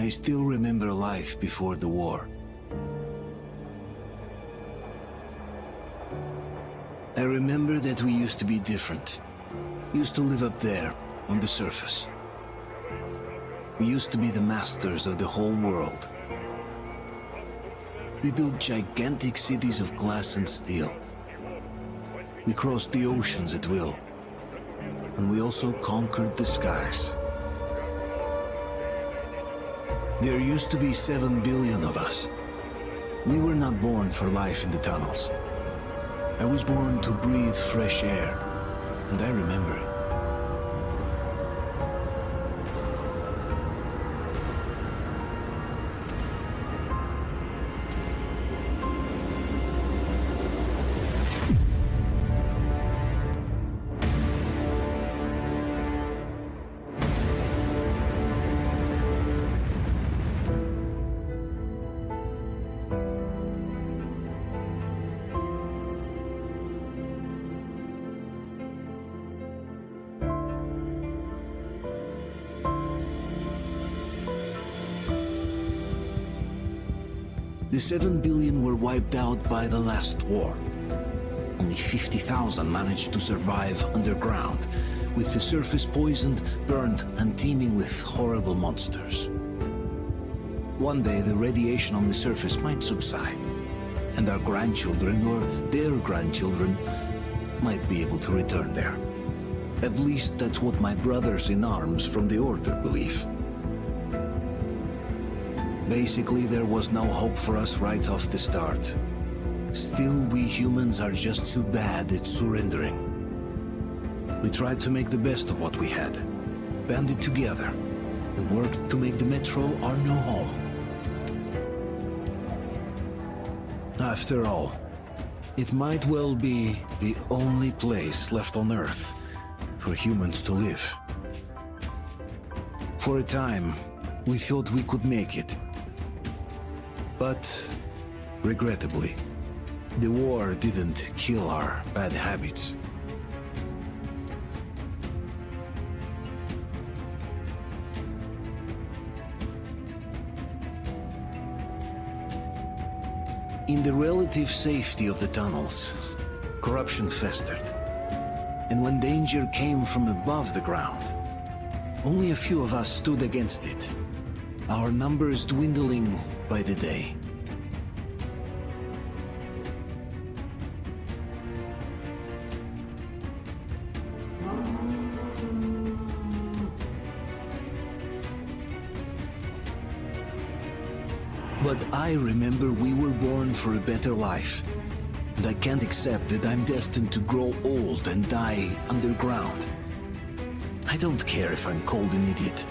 I still remember life before the war. I remember that we used to be different. We used to live up there, on the surface. We used to be the masters of the whole world. We built gigantic cities of glass and steel. We crossed the oceans at will. And we also conquered the skies. There used to be 7 billion of us. We were not born for life in the tunnels. I was born to breathe fresh air, and I remember it. The 7 billion were wiped out by the last war. Only 50,000 managed to survive underground, with the surface poisoned, burned, and teeming with horrible monsters. One day the radiation on the surface might subside, and our grandchildren or their grandchildren might be able to return there. At least that's what my brothers in arms from the Order believe. Basically, there was no hope for us right off the start. Still, we humans are just too bad at surrendering. We tried to make the best of what we had, banded together, and worked to make the Metro our new home. After all, it might well be the only place left on Earth for humans to live. For a time, we thought we could make it. But, regrettably, the war didn't kill our bad habits. In the relative safety of the tunnels, corruption festered. And when danger came from above the ground, only a few of us stood against it, our numbers dwindling by the day. But I remember we were born for a better life, and I can't accept that I'm destined to grow old and die underground. I don't care if I'm called an idiot.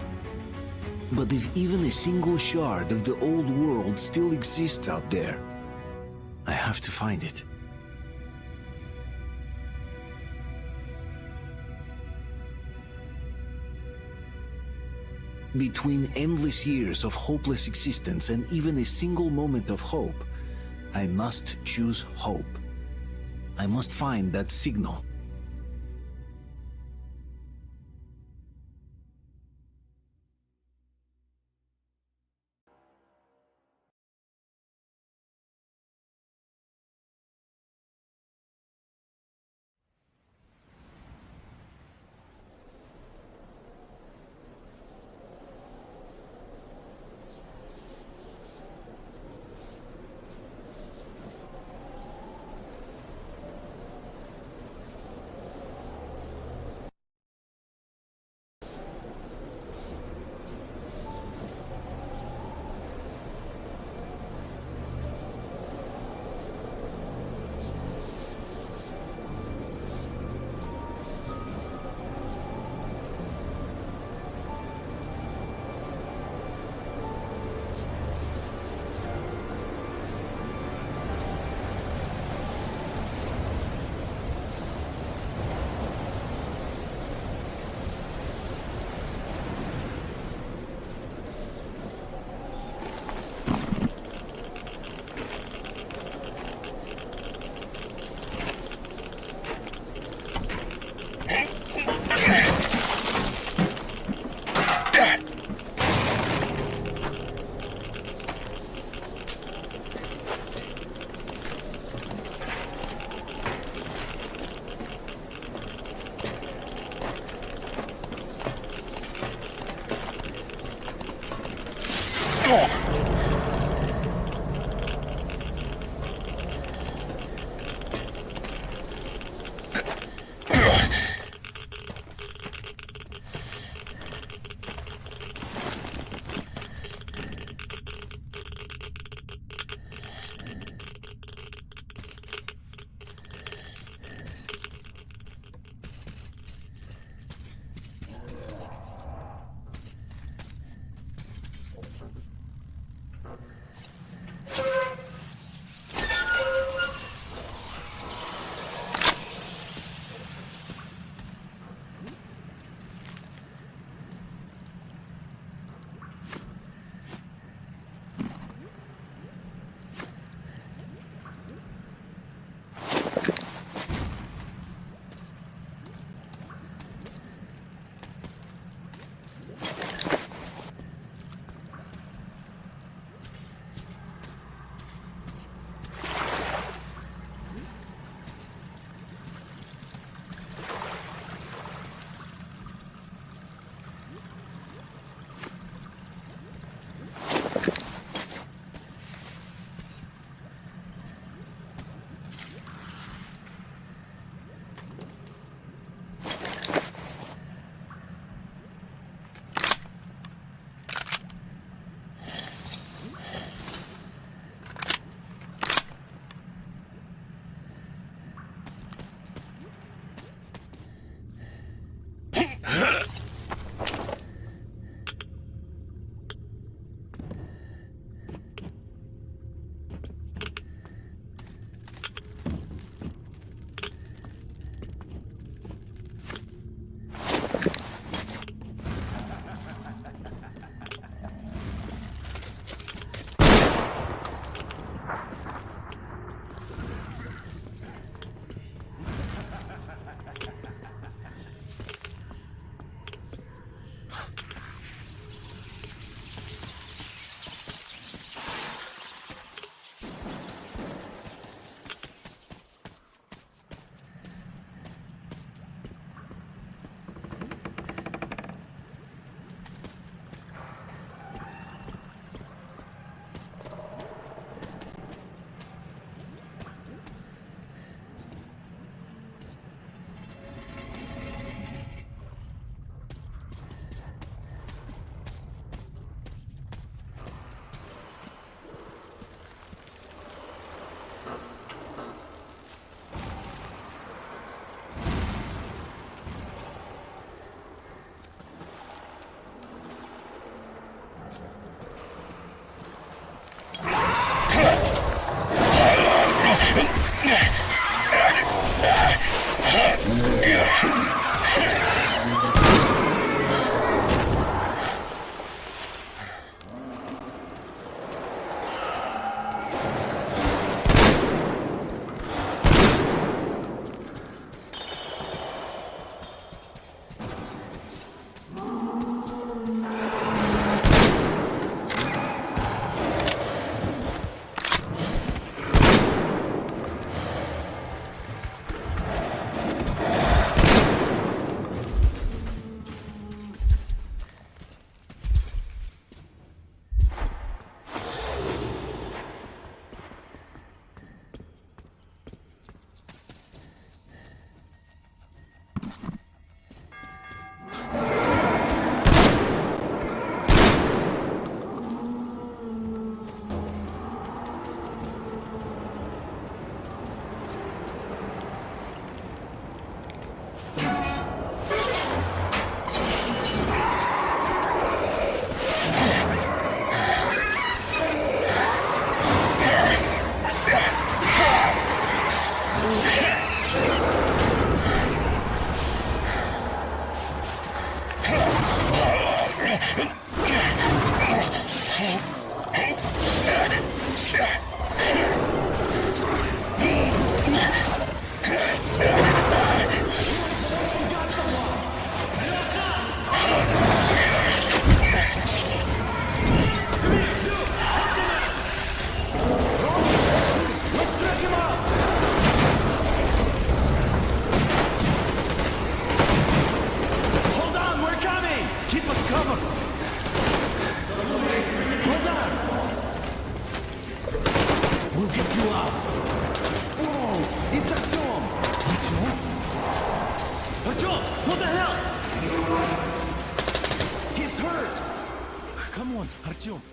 But if even a single shard of the old world still exists out there, I have to find it. Between endless years of hopeless existence and even a single moment of hope, I must choose hope. I must find that signal.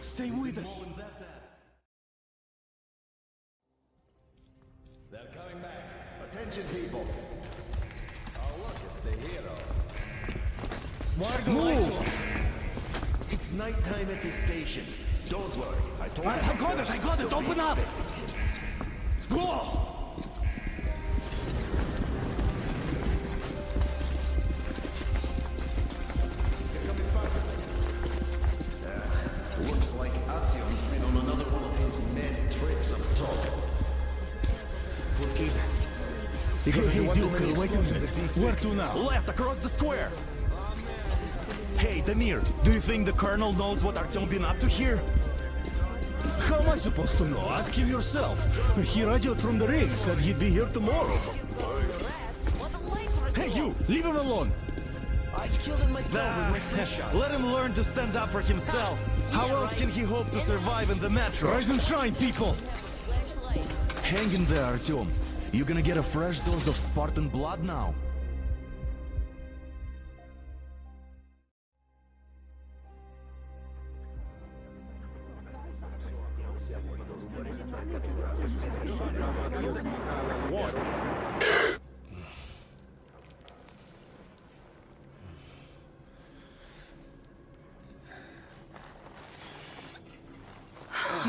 Stay with us. They're coming back. Attention, people. Oh, look, it's the hero. Why are the lights off? It's nighttime at the station. Don't worry. I told you. I got it. Open up. Go! Looks like Artyom's been on another one of his mad trips up top. Hey, Duke, wait a minute. Where to now? Left, across the square! Hey, Damir, do you think the Colonel knows what Artyom been up to here? How am I supposed to know? Ask him yourself. He radioed from the ring, said he'd be here tomorrow. Hey, you! Leave him alone! I killed him myself with my slingshot. Let him learn to stand up for himself. How else can he hope to survive in the metro? Rise and shine, people! Hang in there, Artyom. You gonna get a fresh dose of Spartan blood now?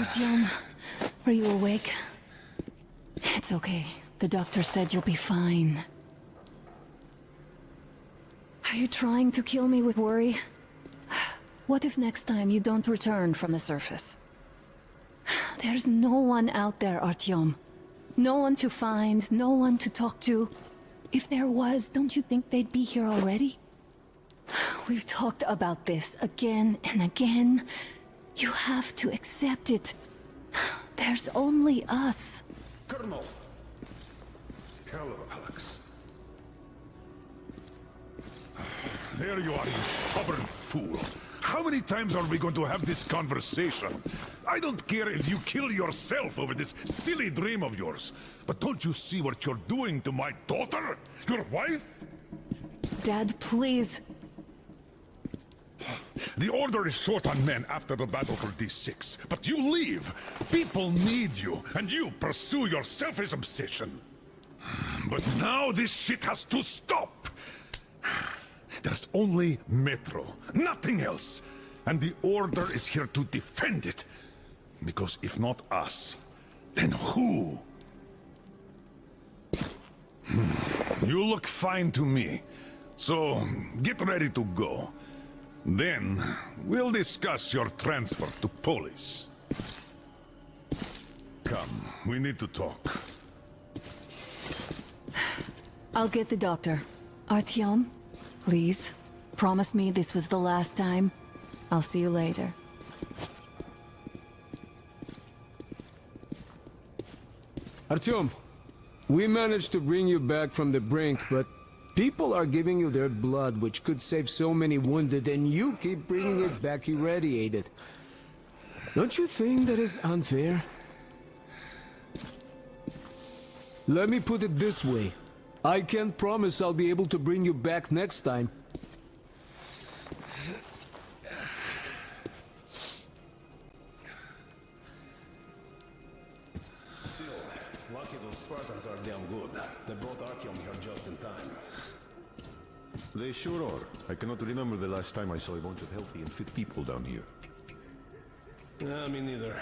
Artyom, are you awake? It's okay. The doctor said you'll be fine. Are you trying to kill me with worry? What if next time you don't return from the surface? There's no one out there, Artyom. No one to find, no one to talk to. If there was, don't you think they'd be here already? We've talked about this again and again. You have to accept it. There's only us. Colonel! Hello, Alex. There you are, you stubborn fool. How many times are we going to have this conversation? I don't care if you kill yourself over this silly dream of yours, but don't you see what you're doing to my daughter? Your wife? Dad, please. The Order is short on men after the battle for D6, but you leave. People need you, and you pursue your selfish obsession. But now this shit has to stop. There's only Metro, nothing else. And the Order is here to defend it. Because if not us, then who? You look fine to me. So, get ready to go. Then, we'll discuss your transfer to Polis. Come, we need to talk. I'll get the doctor. Artyom, please, promise me this was the last time. I'll see you later. Artyom, we managed to bring you back from the brink, but people are giving you their blood, which could save so many wounded, and you keep bringing it back irradiated. Don't you think that is unfair? Let me put it this way. I can't promise I'll be able to bring you back next time. Lucky those Spartans are damn good. They brought Artyom here just in time. They sure are. I cannot remember the last time I saw a bunch of healthy and fit people down here. Yeah, me neither.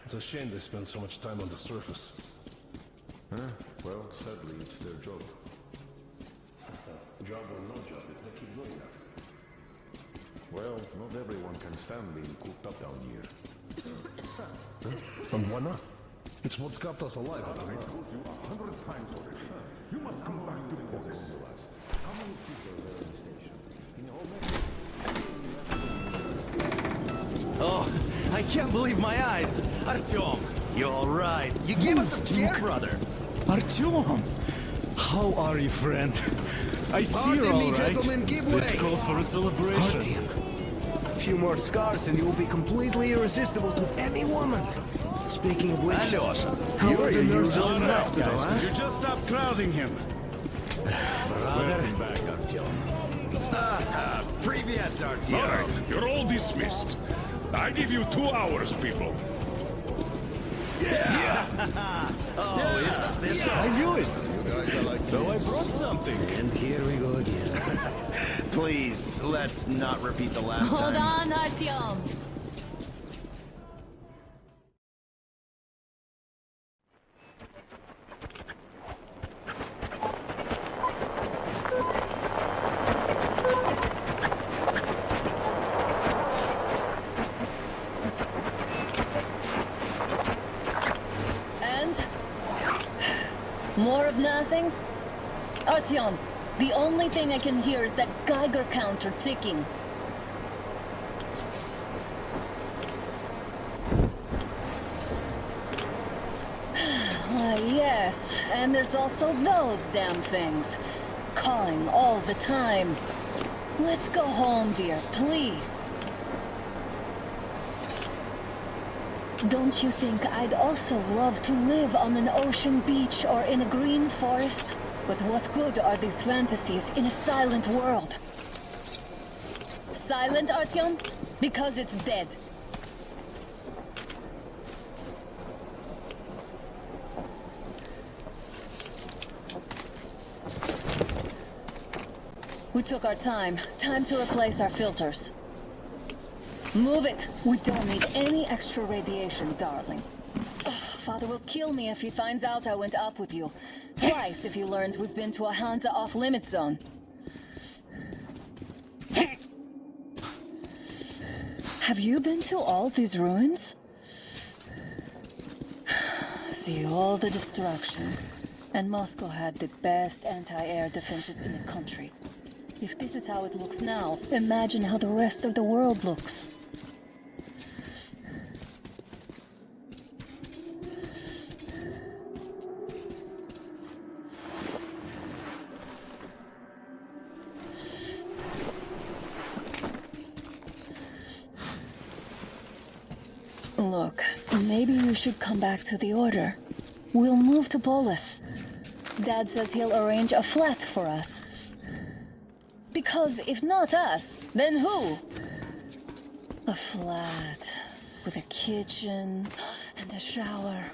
It's a shame they spend so much time on the surface. Huh? Well, sadly, it's their job. Job or no job, if they keep doing that. Well, not everyone can stand being cooped up down here. And why not? It's what's kept us alive, I I told you 100 times already. You must come back to Polis. How many people are there in the station? In the whole Oh, I can't believe my eyes. Artyom, you're all right. You gave us a scare, brother. Artyom! How are you, friend? I see you're all right. Gentlemen, give way. This calls for a celebration. A few more scars and you will be completely irresistible to any woman. Speaking of which, how are the nurses in the hospital, huh? You just stop crowding him. Welcome back, Artyom. Привет, All Artyom. right, you're all dismissed. I give you 2 hours, people. Oh, it's official. I knew it. You guys are like So I brought something. And here we go again. Please, let's not repeat the last Hold time. on, Artyom. More of nothing? Artyom, the only thing I can hear is that Geiger counter ticking. Why, yes, and there's also those damn things. Calling all the time. Let's go home, dear, please. Don't you think I'd also love to live on an ocean beach or in a green forest? But what good are these fantasies in a silent world? Silent, Artyom? Because it's dead. We took our time. Time to replace our filters. Move it. We don't need any extra radiation, darling. Ugh, Father will kill me if he finds out I went up with you. Twice if he learns we've been to a Hansa off-limit zone. Have you been to all these ruins? See all the destruction. And Moscow had the best anti-air defenses in the country. If this is how it looks now, imagine how the rest of the world looks. Look, maybe you should come back to the Order. We'll move to Polis. Dad says he'll arrange a flat for us. Because if not us, then who? A flat with a kitchen and a shower.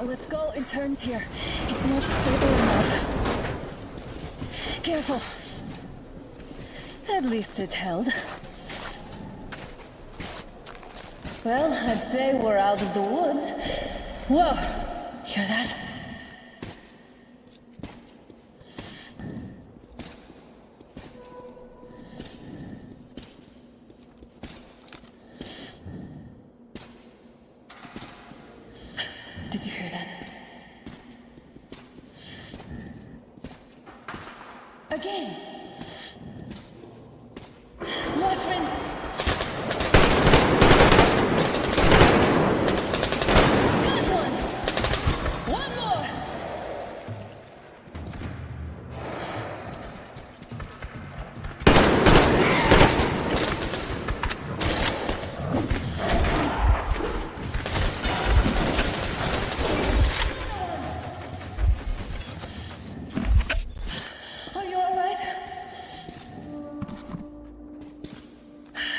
Let's go, it turns here. It's not stable enough. Careful. At least it held. Well, I'd say we're out of the woods. Whoa! Hear that? Did you hear that? Again! Watchman! Good one! One more! Are you alright?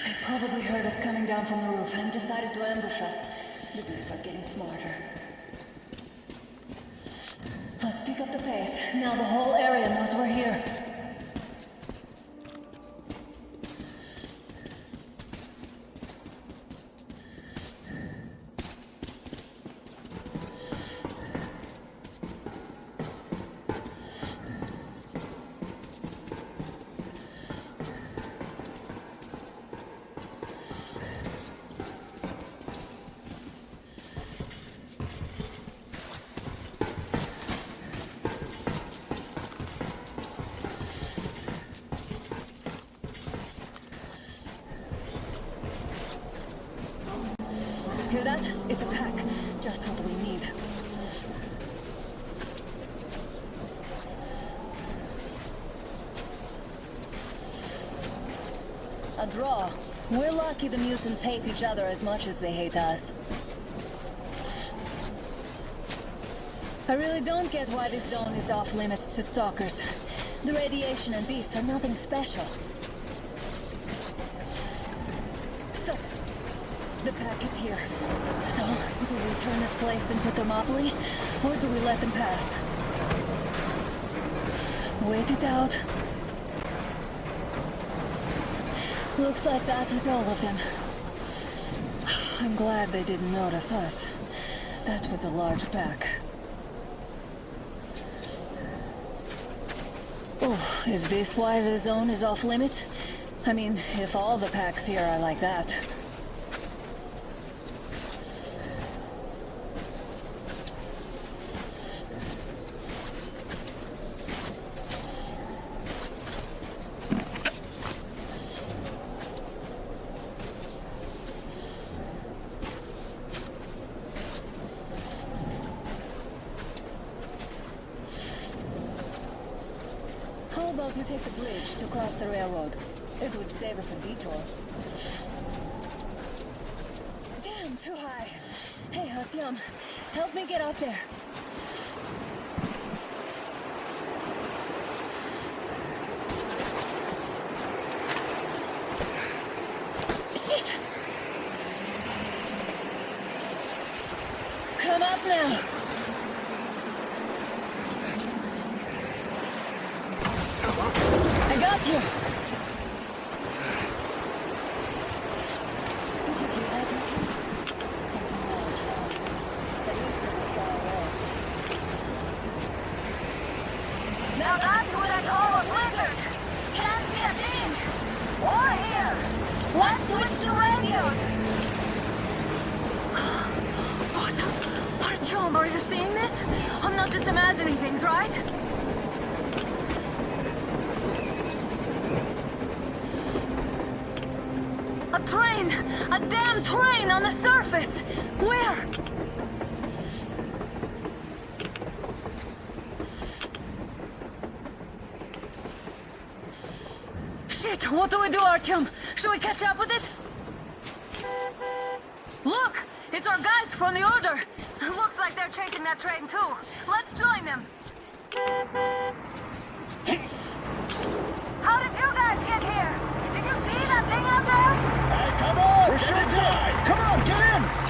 They probably heard us coming down from the roof and decided to ambush us. The beasts are getting smarter. Let's pick up the pace. Now the whole area knows we're here. Hear that? It's a pack. Just what we need. A draw. We're lucky the mutants hate each other as much as they hate us. I really don't get why this zone is off limits to stalkers. The radiation and beasts are nothing special. Stop. The pack is here. So, do we turn this place into Thermopylae, or do we let them pass? Wait it out. Looks like that is all of them. I'm glad they didn't notice us. That was a large pack. Oh, is this why the zone is off limits? I mean, if all the packs here are like that. How about we take the bridge to cross the railroad? It would save us a detour. Damn, too high. Hey, Artyom, help me get up there. Shit! Come up now. I got you. Now that's what I call a blizzard. Can't see a thing. Or hear. Let's switch to radios. Artyom, are you seeing this? I'm not just imagining things, right? A train! A damn train on the surface! Where? Shit! What do we do, Artyom? Should we catch up with it? Look! It's our guys from the Order! Looks like they're chasing that train too. Let's join them! How did you guys get here? Did you see that thing out there? Hey, come on! We're sure did! Come on, get in!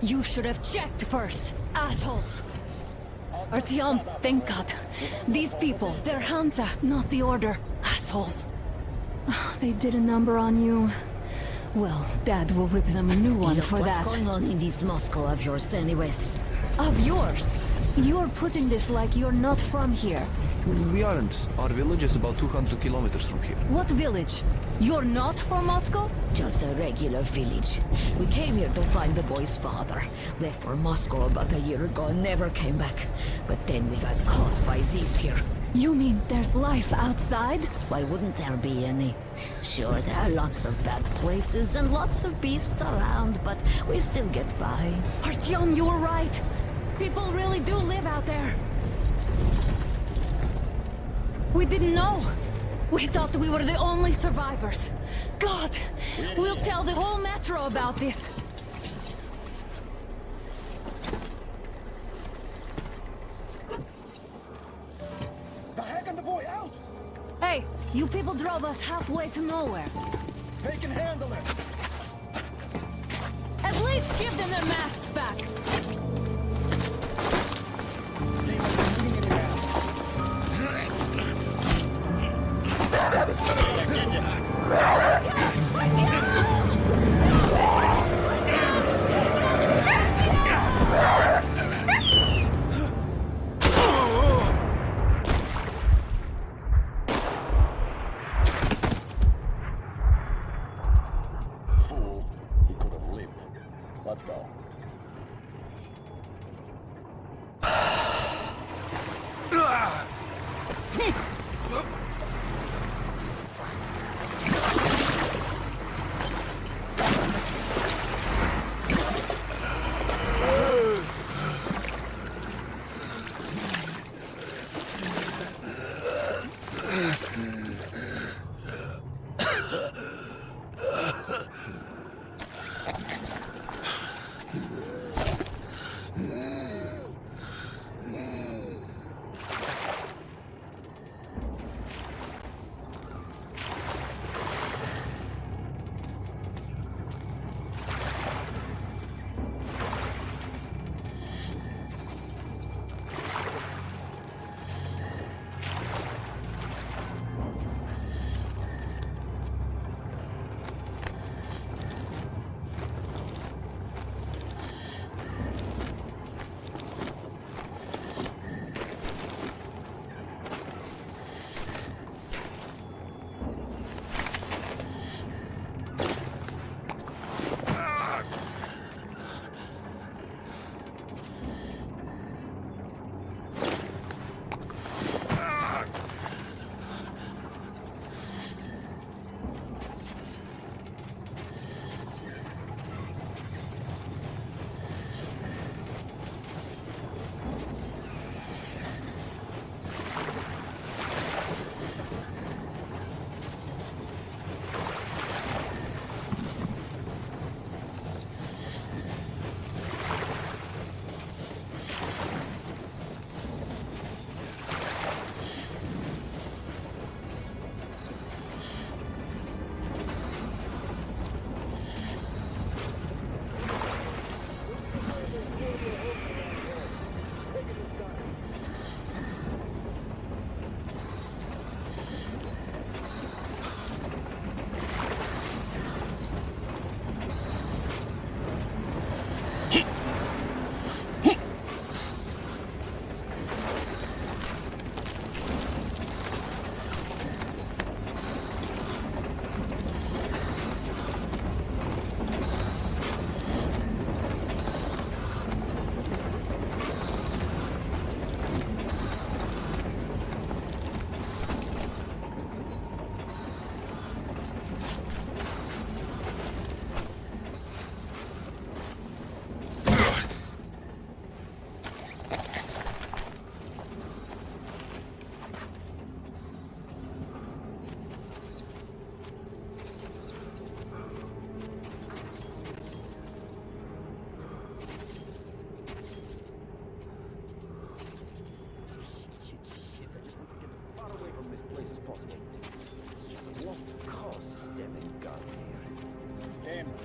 You should have checked first, assholes! Artyom, thank God. These people, they're Hansa, not the Order. Assholes. They did a number on you. Well, Dad will rip them a new one for that. What's going on in this Moscow of yours anyways? Of yours? You're putting this like you're not from here. We aren't. Our village is about 200 kilometers from here. What village? You're not from Moscow? Just a regular village. We came here to find the boy's father. Left for Moscow about a year ago and never came back. But then we got caught by these here. You mean there's life outside? Why wouldn't there be any? Sure, there are lots of bad places and lots of beasts around, but we still get by. Artyom, you were right. People really do live out there. We didn't know. We thought we were the only survivors. God, we'll tell the whole metro about this. The heck and the boy out! Hey, you people drove us halfway to nowhere. They can handle it! At least give them their masks back. Fool. He could have lived. Let's go.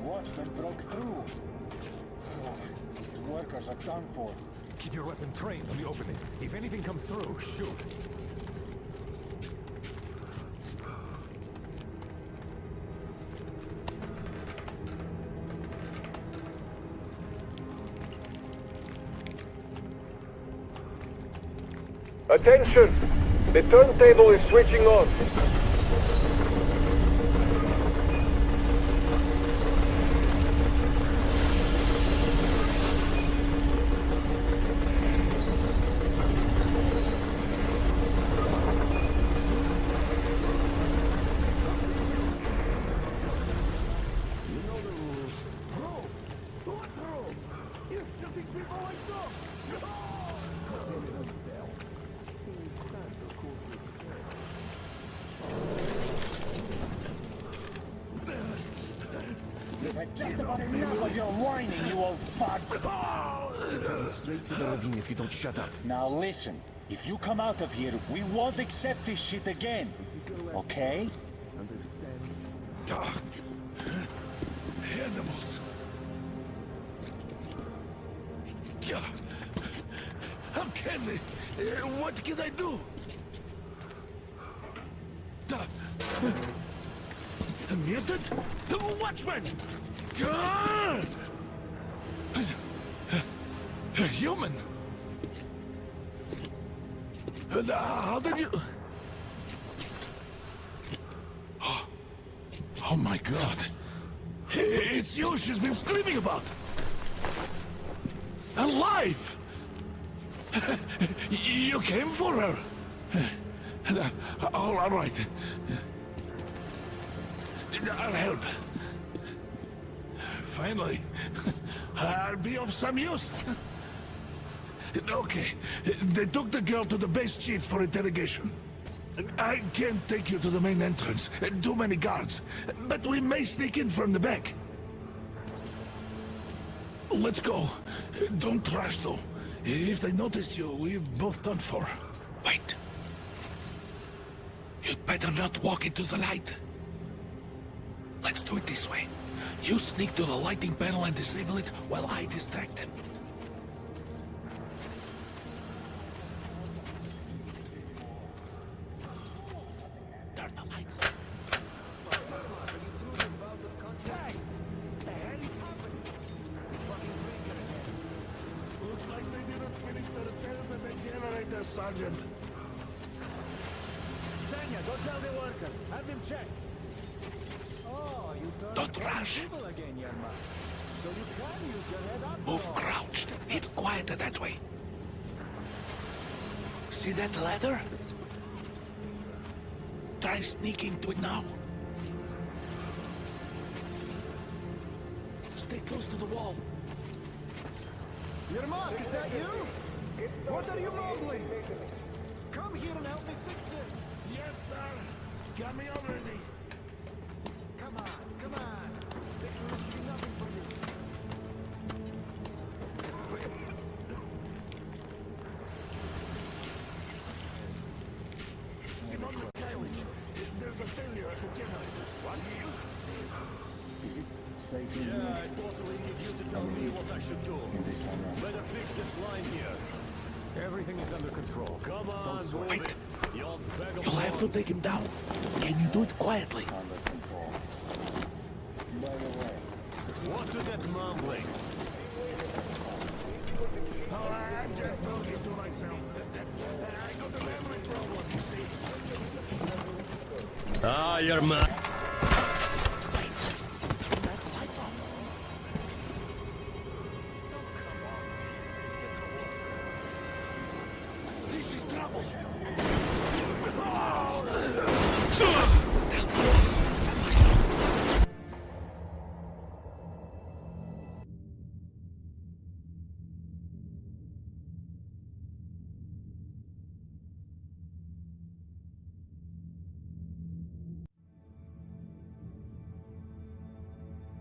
Watchman broke through. Workers are done for. Keep your weapon trained on the opening. If anything comes through, shoot. Attention! The turntable is switching on. Just about enough of your whining, you old fart. Straight to the ravine if you don't shut up. Now listen, if you come out of here, we won't accept this shit again. Okay? Animals. How can they? What can I do? A mutant? Watchman! A human? How did you... Oh my god. It's you she's been screaming about. Alive! You came for her. All right. I'll help. Finally, I'll be of some use. Okay, they took the girl to the base chief for interrogation. I can't take you to the main entrance. Too many guards. But we may sneak in from the back. Let's go. Don't rush, though. If they notice you, we've both done for. Wait. You'd better not walk into the light. Let's do it this way. You sneak to the lighting panel and disable it while I distract them. Turn the lights on. Looks like they didn't finish the repairs at the generator, Sergeant. Sanya, go tell the workers. Have them check. Oh, you Don't rush. again, young man. So you can use your head up. Move crouched. It's quieter that way. See that ladder? Try sneaking to it now. Stay close to the wall. Yermak, is that you? What are you mumbling? Come here and help me fix this. Yes, sir. Got me already. Come on, come on. Fixing this should be nothing for you. There's a failure at the generator. What do you Is it safe in Yeah, I totally need you to tell me what I should do. Better fix this line here. Everything is under control. Come on, move Wait. it. You'll You'll have to take him down. Can you do it quietly? under control? By the way, What's with that mumbling? Oh, I'm just talking to myself. I got a memory problem, you see. Ah, your man. This is trouble.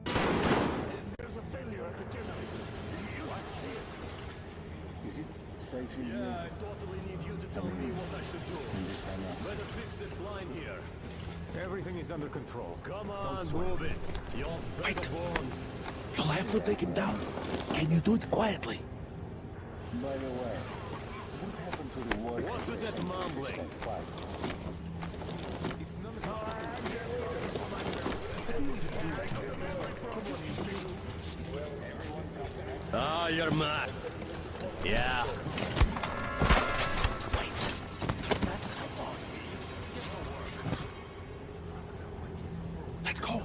There's a failure at the generator. You might see it. is it safe in Yeah, I totally need you to tell me what I should do. this time around? Better fix this line here. Everything is under control. Come on, move it. You'll break the bones. You'll have to take him down. Can you do it quietly? By the way, what happened to the war? What's with that mumbling? Ah, you're mad. Yeah. Let's go.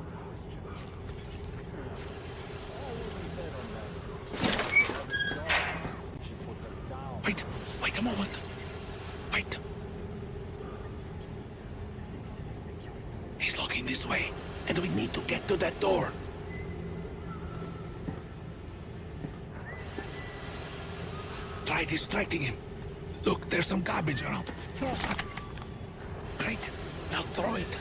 Wait a moment. Wait. He's looking this way, and we need to get to that door. Try distracting him. Look, there's some garbage around. Throw some. Great. Now throw it.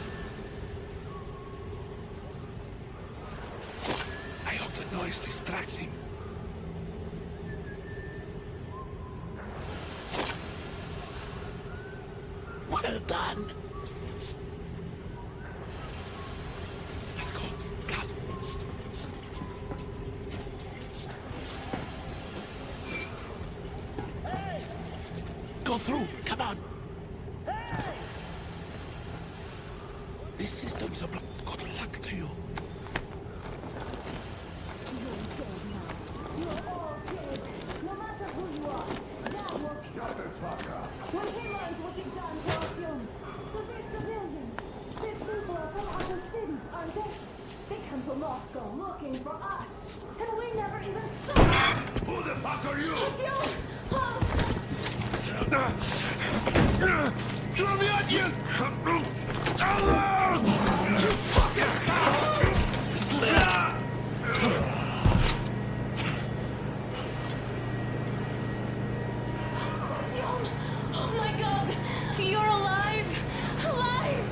I hope the noise distracts him. Well done. Let's go. Come. Go through. Come on. This system's a block. Good luck to you. Looking for us, and we never even saw. Who the fuck are you? Throw me at you! You Oh my god! You're alive! Alive!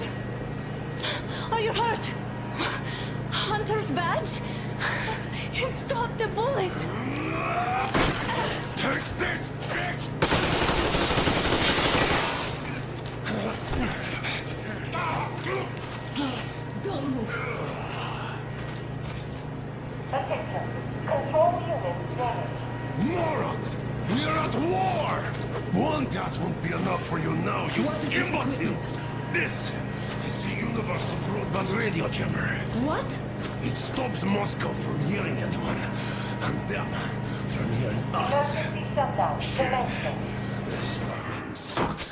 Are you hurt? Hunter's badge? It stopped the bullet! Take this, bitch! Don't move. Attention. Control unit damaged. Morons! We're at war! One death won't be enough for you now, you imbeciles! This is the universal broadband radio jammer. What? It stops Moscow from hearing anyone, and them from hearing us. Emergency shutdown. Shit. Commencing. This fucking sucks.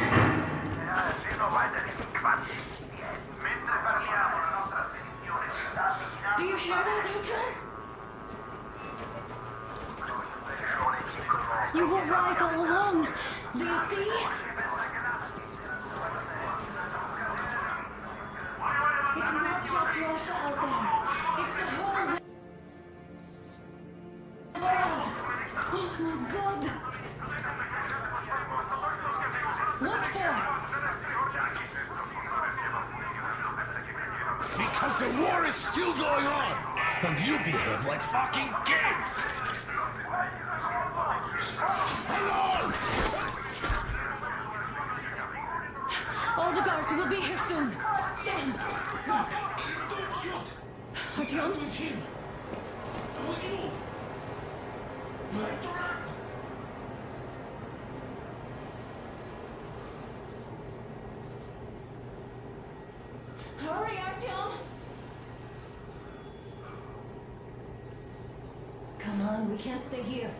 Do you hear that, Hotel? You were right all along. Do you see? It's not just Russia out there. It's the whole world. Oh my god. What for? Because the war is still going on, and you behave like fucking kids! Alarm! All the guards will be here soon. Damn. Don't shoot! Artyom? I'm with him. I'm with you. You have to run. Hurry, Artyom! Come on, we can't stay here.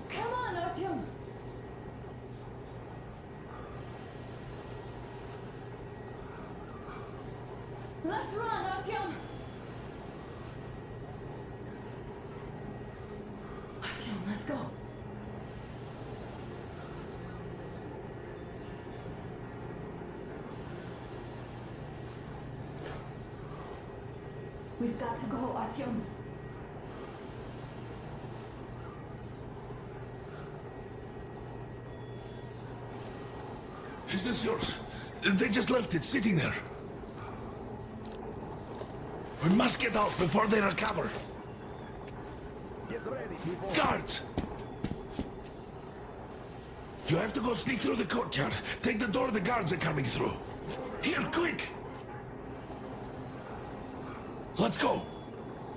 Come on, Artyom! Let's run, Artyom! Artyom, let's go. We've got to go, Artyom. Is this yours? They just left it sitting there. We must get out before they recover. Get Guards! You have to go sneak through the courtyard. Take the door the guards are coming through. Here, quick! Let's go!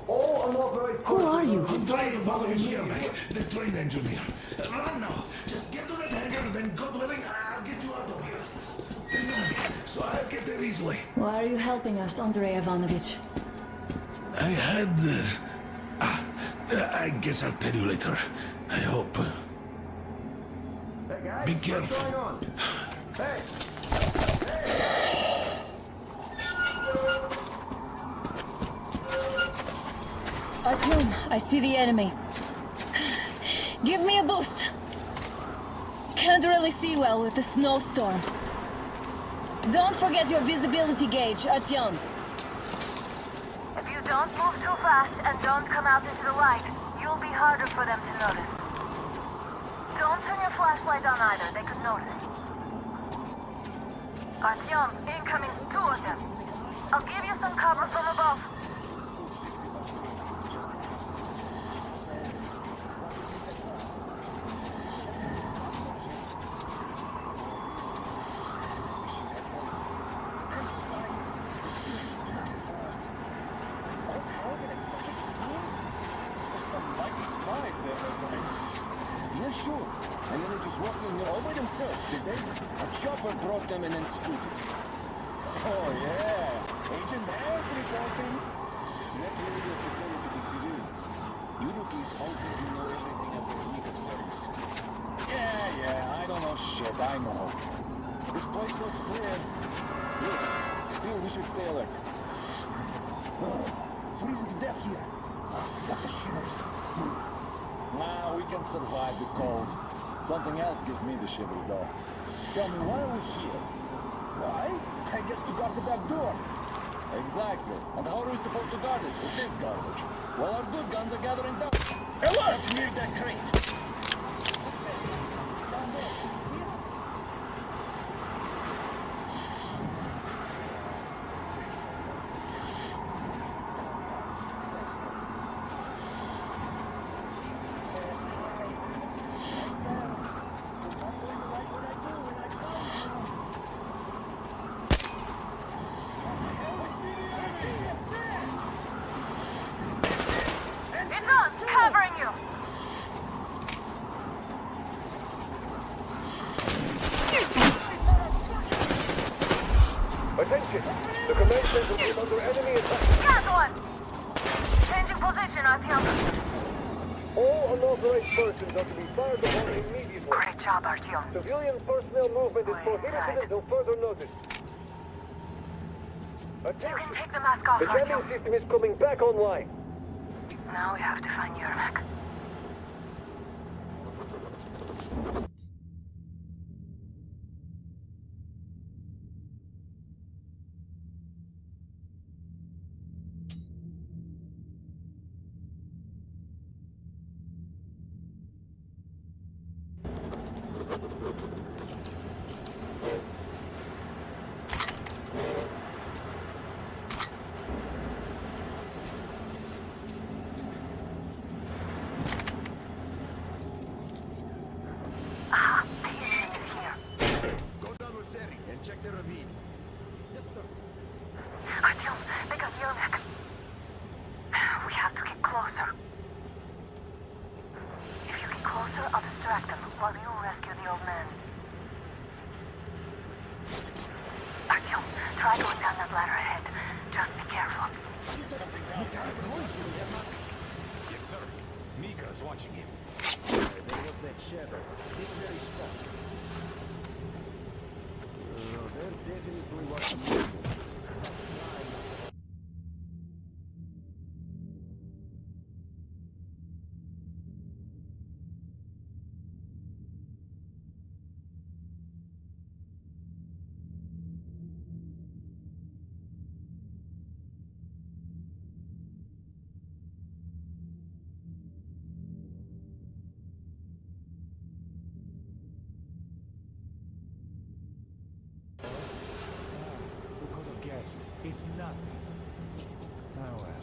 Who are you? Andrei Valovich, the train engineer. Run now! Just get to that hangar, then God willing, I'll get you out of here. So I'll get there easily. Why are you helping us, Andrei Ivanovich? I had... I guess I'll tell you later. I hope. Be careful. Artyom, I see the enemy. Give me a boost. Can't really see well with the snowstorm. Don't forget your visibility gauge, Artyom. If you don't move too fast and don't come out into the light, you'll be harder for them to notice. Don't turn your flashlight on either, they could notice. Artyom, incoming, 2 of them. I'll give you some cover from above. Survive the cold. Something else gives me the shivers, though. Tell me, why are we here? Why? I guess to guard the back door. Exactly. And how are we supposed to guard it with this garbage? Well, our good guns are gathering down. Alert! Near that crate. Down there. See it? Attention! The command center is under enemy attack. Got one! Changing position, Artyom. All unauthorized persons are to be fired upon immediately. Great job, Artyom. Civilian personnel movement is prohibited until further notice. You can take the mask off, The jamming Artyom. system is coming back online. Now we have to find Yermak. Artyom, they got Yermak. We have to get closer. If you get closer, I'll distract them while you rescue the old man. Artyom, try going down that ladder ahead. Just be careful. Yes, sir. Mika's watching him. There was that shadow. This very spot. There definitely was some movement. It's nothing. Oh well.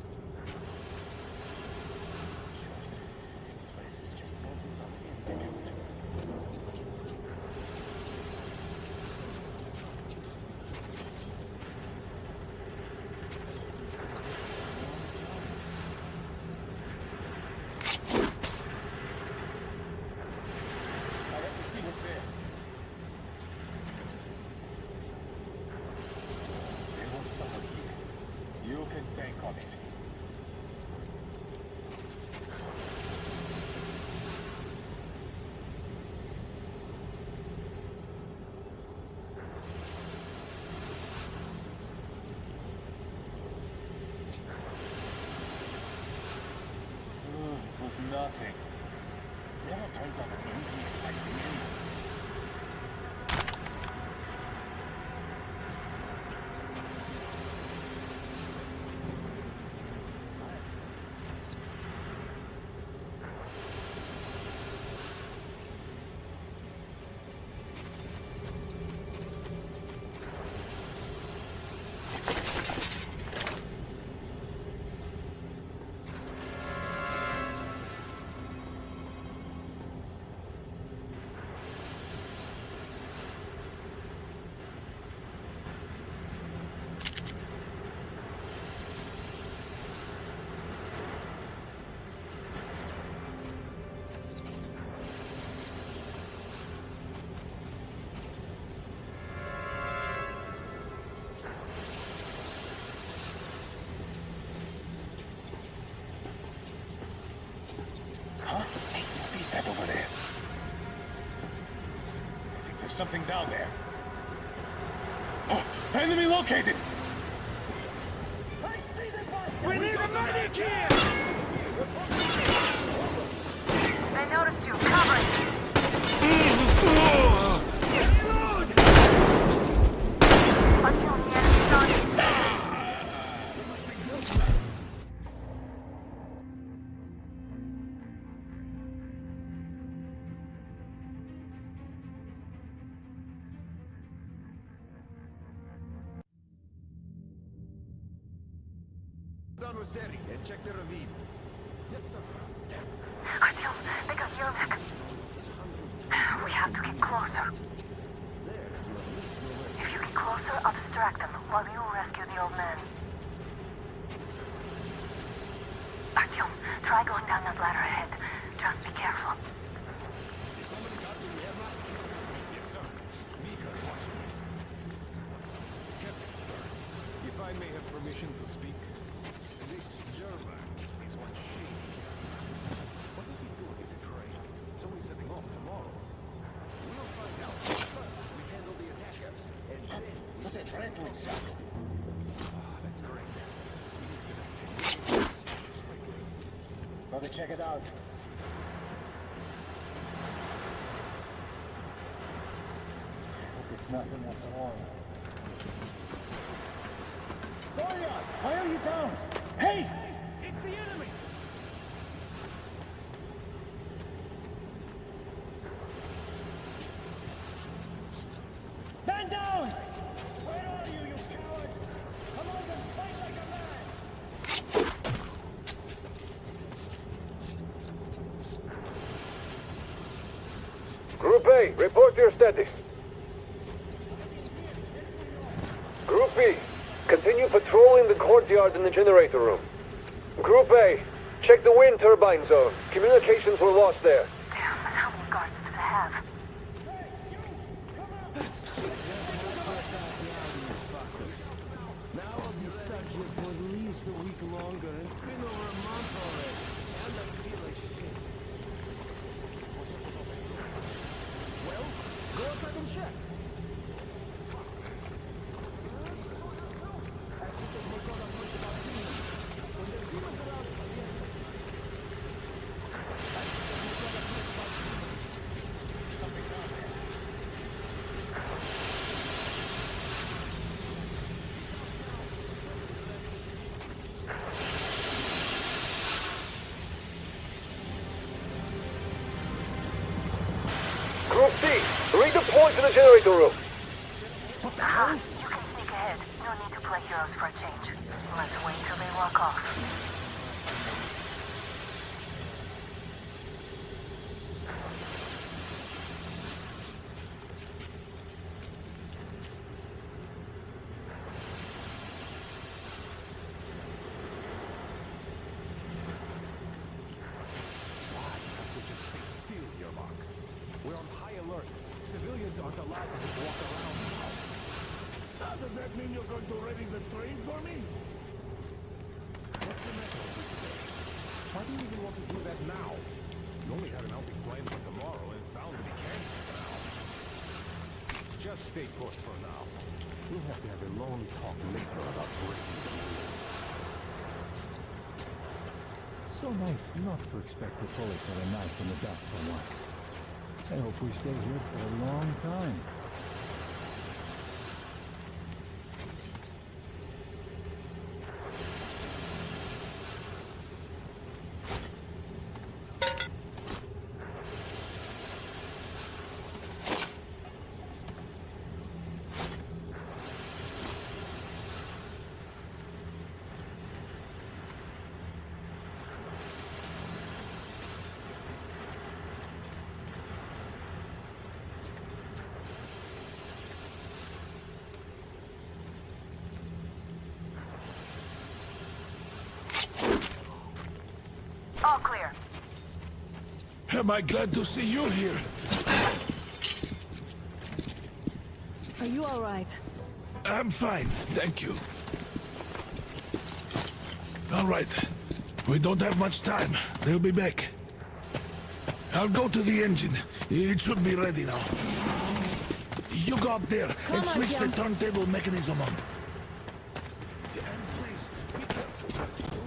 Over there. I think there's something down there. Oh, enemy located! We need a medic here! They noticed you. Cover it. Until the enemy's on you. And check the ravine. Yes, sir. Artyom, they got Yelnik. We have to get closer. If you get closer, I'll distract them while you rescue the old man. Artyom, try going down that ladder ahead. Just be careful. Yes, sir. Mika's watching me. Captain, sir, if I may have permission to speak. This German is one shame. What is he doing at the train? It's only setting off tomorrow. We'll find out. First, we handle the attackers, and then we set right to itself. That's great. He's gonna Brother, check it out. It's nothing after all. Gloria! Why are you down? Hey! It's the enemy! Man down! Where are you, you coward? Come on and fight like a man! Group A, report your status. Group B, continue patrolling the courtyard and the generator room. Group A, check the wind turbine zone. Communications were lost there. Damn, how many guards do they have? Now I'll be stuck here for at least a week longer. It's been over a month already. And I feel like shit. Well, go outside and check. Group C, redeploy to the generator room. Aha, you can sneak ahead. No need to play heroes for a change. Let's wait till they walk off. We're on high alert. Civilians aren't allowed to just walk around now. Doesn't that mean you're going to ready the train for me? What's the matter with you today? Why do you even want to do that now? You only had an outing planned for tomorrow, and it's bound to be canceled now. Just stay put for now. We'll have to have a long talk later about breaking the rules. So nice not to expect the police have a knife in the back for once. I hope we stay here for a long time. All clear. Am I glad to see you here? Are you all right? I'm fine, thank you. All right. We don't have much time. They'll be back. I'll go to the engine. It should be ready now. You go up there and switch the turntable mechanism on. And please, be careful.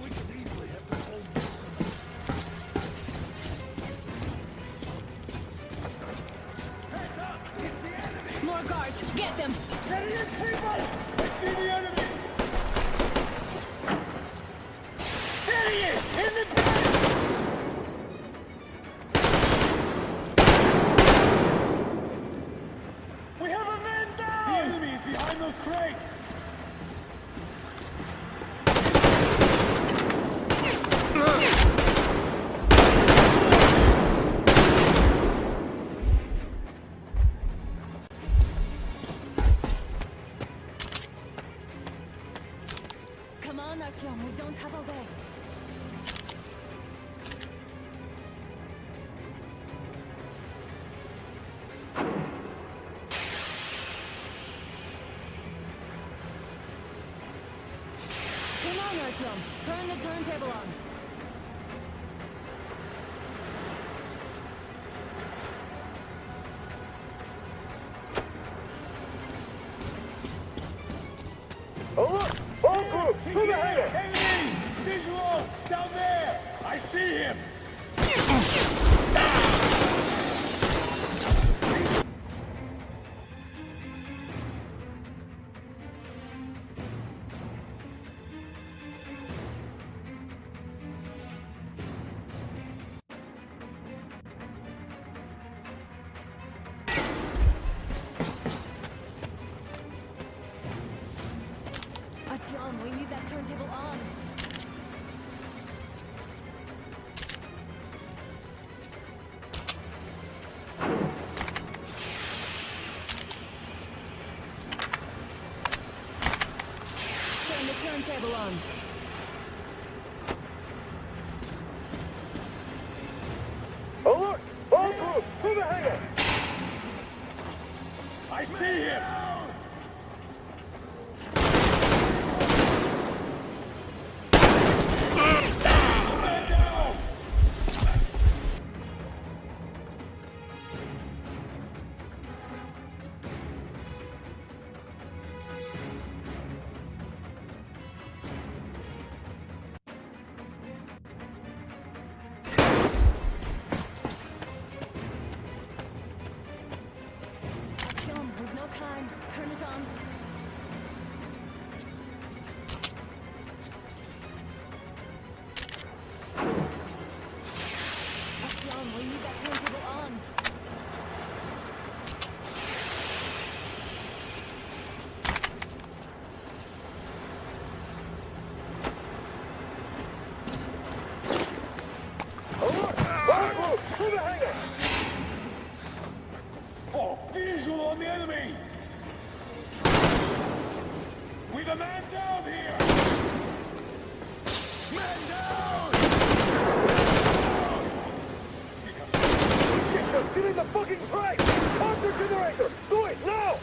We could easily have to hold this. More guards! Get them! Steady your people! I see the enemy! Steady it! In the back! We have a man down! The enemy is behind those crates! Come on, Artyom, we don't have all day. Come on, Artyom, turn the turntable on. Alert! All group, to the hangar! Enemy! Visual! Down there! I see him! Artyom, we need that turntable on. Turn the turntable on. Alert! All group, to the hangar! I see him! Man down! Artyom, we've no time. Turn it on. Artyom, we need that turntable on. Alert! All group, to the hangar! Oh, visual on the enemy! We've a man down here! Man down! Get in the fucking crate! Counter generator! Do it now!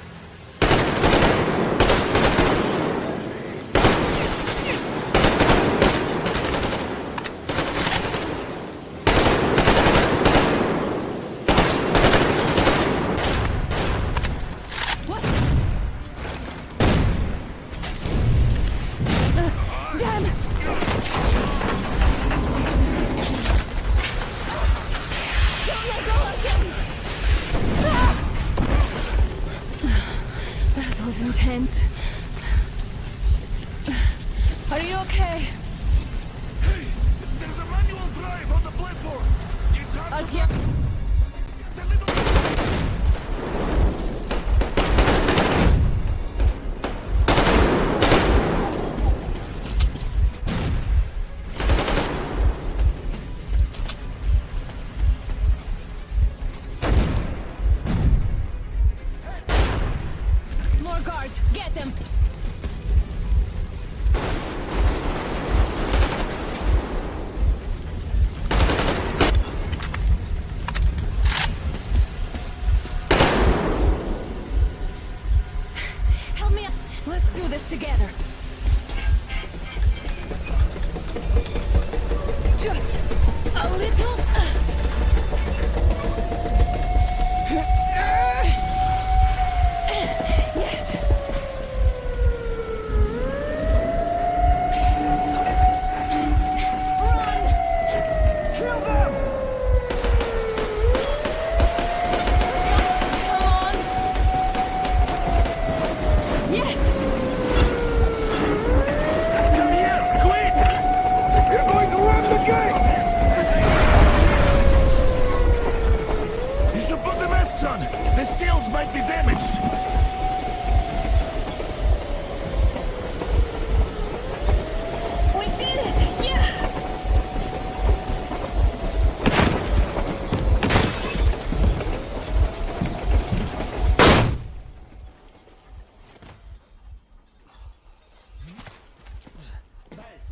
What? Damn! Don't let go of him! is intense. Are you okay? Hey, there's a manual drive on the platform. It's hard to... Artyom. More guards, get them! Help me up. Let's do this together. Just a little. Yes. Run! Kill them! Come on! Yes! Come here, quick! You're going to run the gate! You should put the masks on. The seals might be damaged. We did it! Yeah!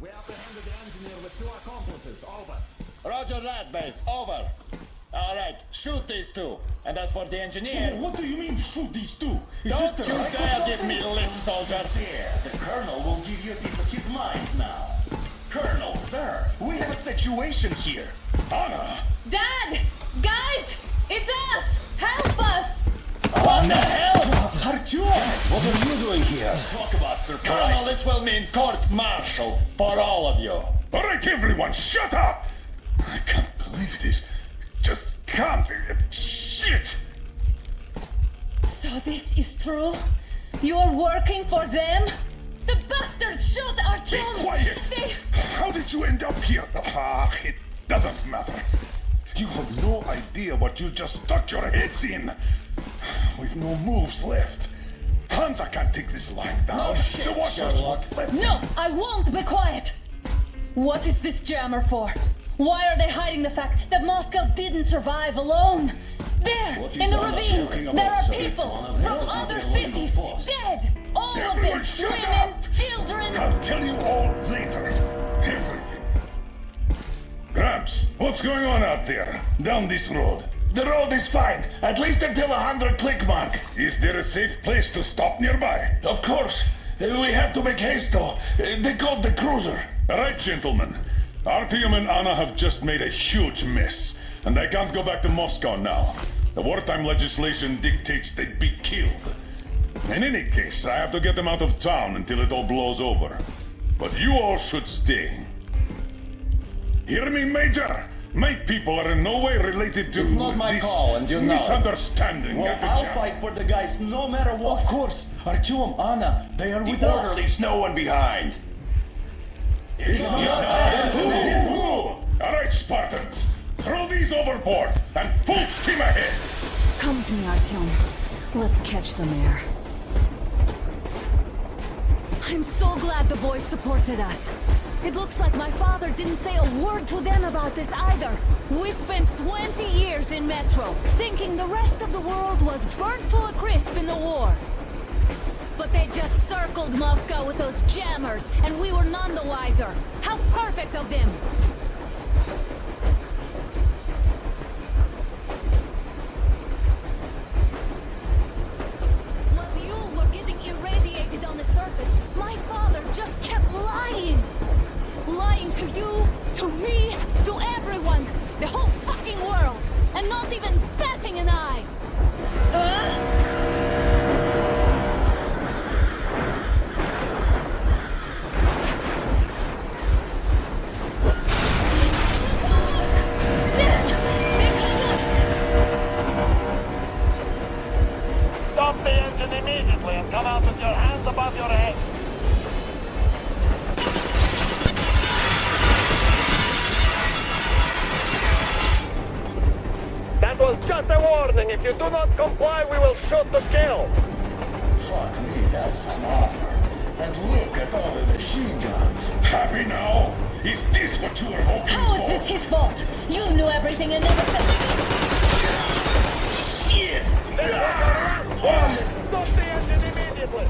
We apprehended the engineer with 2 accomplices. Over. Roger that, base. Over. All right, shoot these 2. And as for the engineer... What do you mean, shoot these 2? Don't you dare give me lip, soldier! There, the Colonel will give you a piece of his mind now. Colonel, sir, we have a situation here. Anna! Dad! Guys! It's us! Help us! What the hell? Artyom! What are you doing here? Talk about surprise. Colonel, this will mean court-martial for all of you. All right, everyone, shut up! I can't believe this. Just can't. Shit! So this is true? You're working for them? The bastards shot Be Artyom! quiet! They... How did you end up here? It doesn't matter. You have no idea what you just stuck your heads in. We've no moves left. Hansa can't take this lying down. No shit, the Watchers Sherlock. won't let No, I won't be quiet! What is this jammer for? Why are they hiding the fact that Moscow didn't survive alone? There, What in is the Anna ravine, talking there about, are sir? people It's one of from his other illegal cities, force. dead! All of them, Everyone shut women, up! children! I'll tell you all later. Everything. Gramps, what's going on out there? Down this road? The road is fine, at least until 100 click mark. Is there a safe place to stop nearby? Of course. We have to make haste though. They called the cruiser. All right, gentlemen. Artyom and Anna have just made a huge mess, and they can't go back to Moscow now. The wartime legislation dictates they'd be killed. In any case, I have to get them out of town until it all blows over. But you all should stay. Hear me, Major? My people are in no way related to It's not my this call, and you know it. misunderstanding. Well, at the I'll jam. fight for the guys no matter what. Of course. Artyom, Anna, they are with The us. orderlies, no one behind. All right, Spartans. Throw these overboard and full steam ahead. Come with me, Artyom. Let's catch some air. I'm so glad the boys supported us. It looks like my father didn't say a word to them about this either. We spent 20 years in Metro, thinking the rest of the world was burnt to a crisp in the war. But they just circled Moscow with those jammers, and we were none the wiser. How perfect of them! While you were getting irradiated on the surface, my father just kept lying. Lying to you, to me, to everyone, the whole fucking world, and not even batting an eye. Come out with your hands above your head. That was just a warning. If you do not comply, we will shoot to kill. Fuck me, that's an offer. And look at all the machine guns. Happy now? Is this what you were hoping How for? is this his fault? You knew everything and never said. Shit! Stop the engine immediately.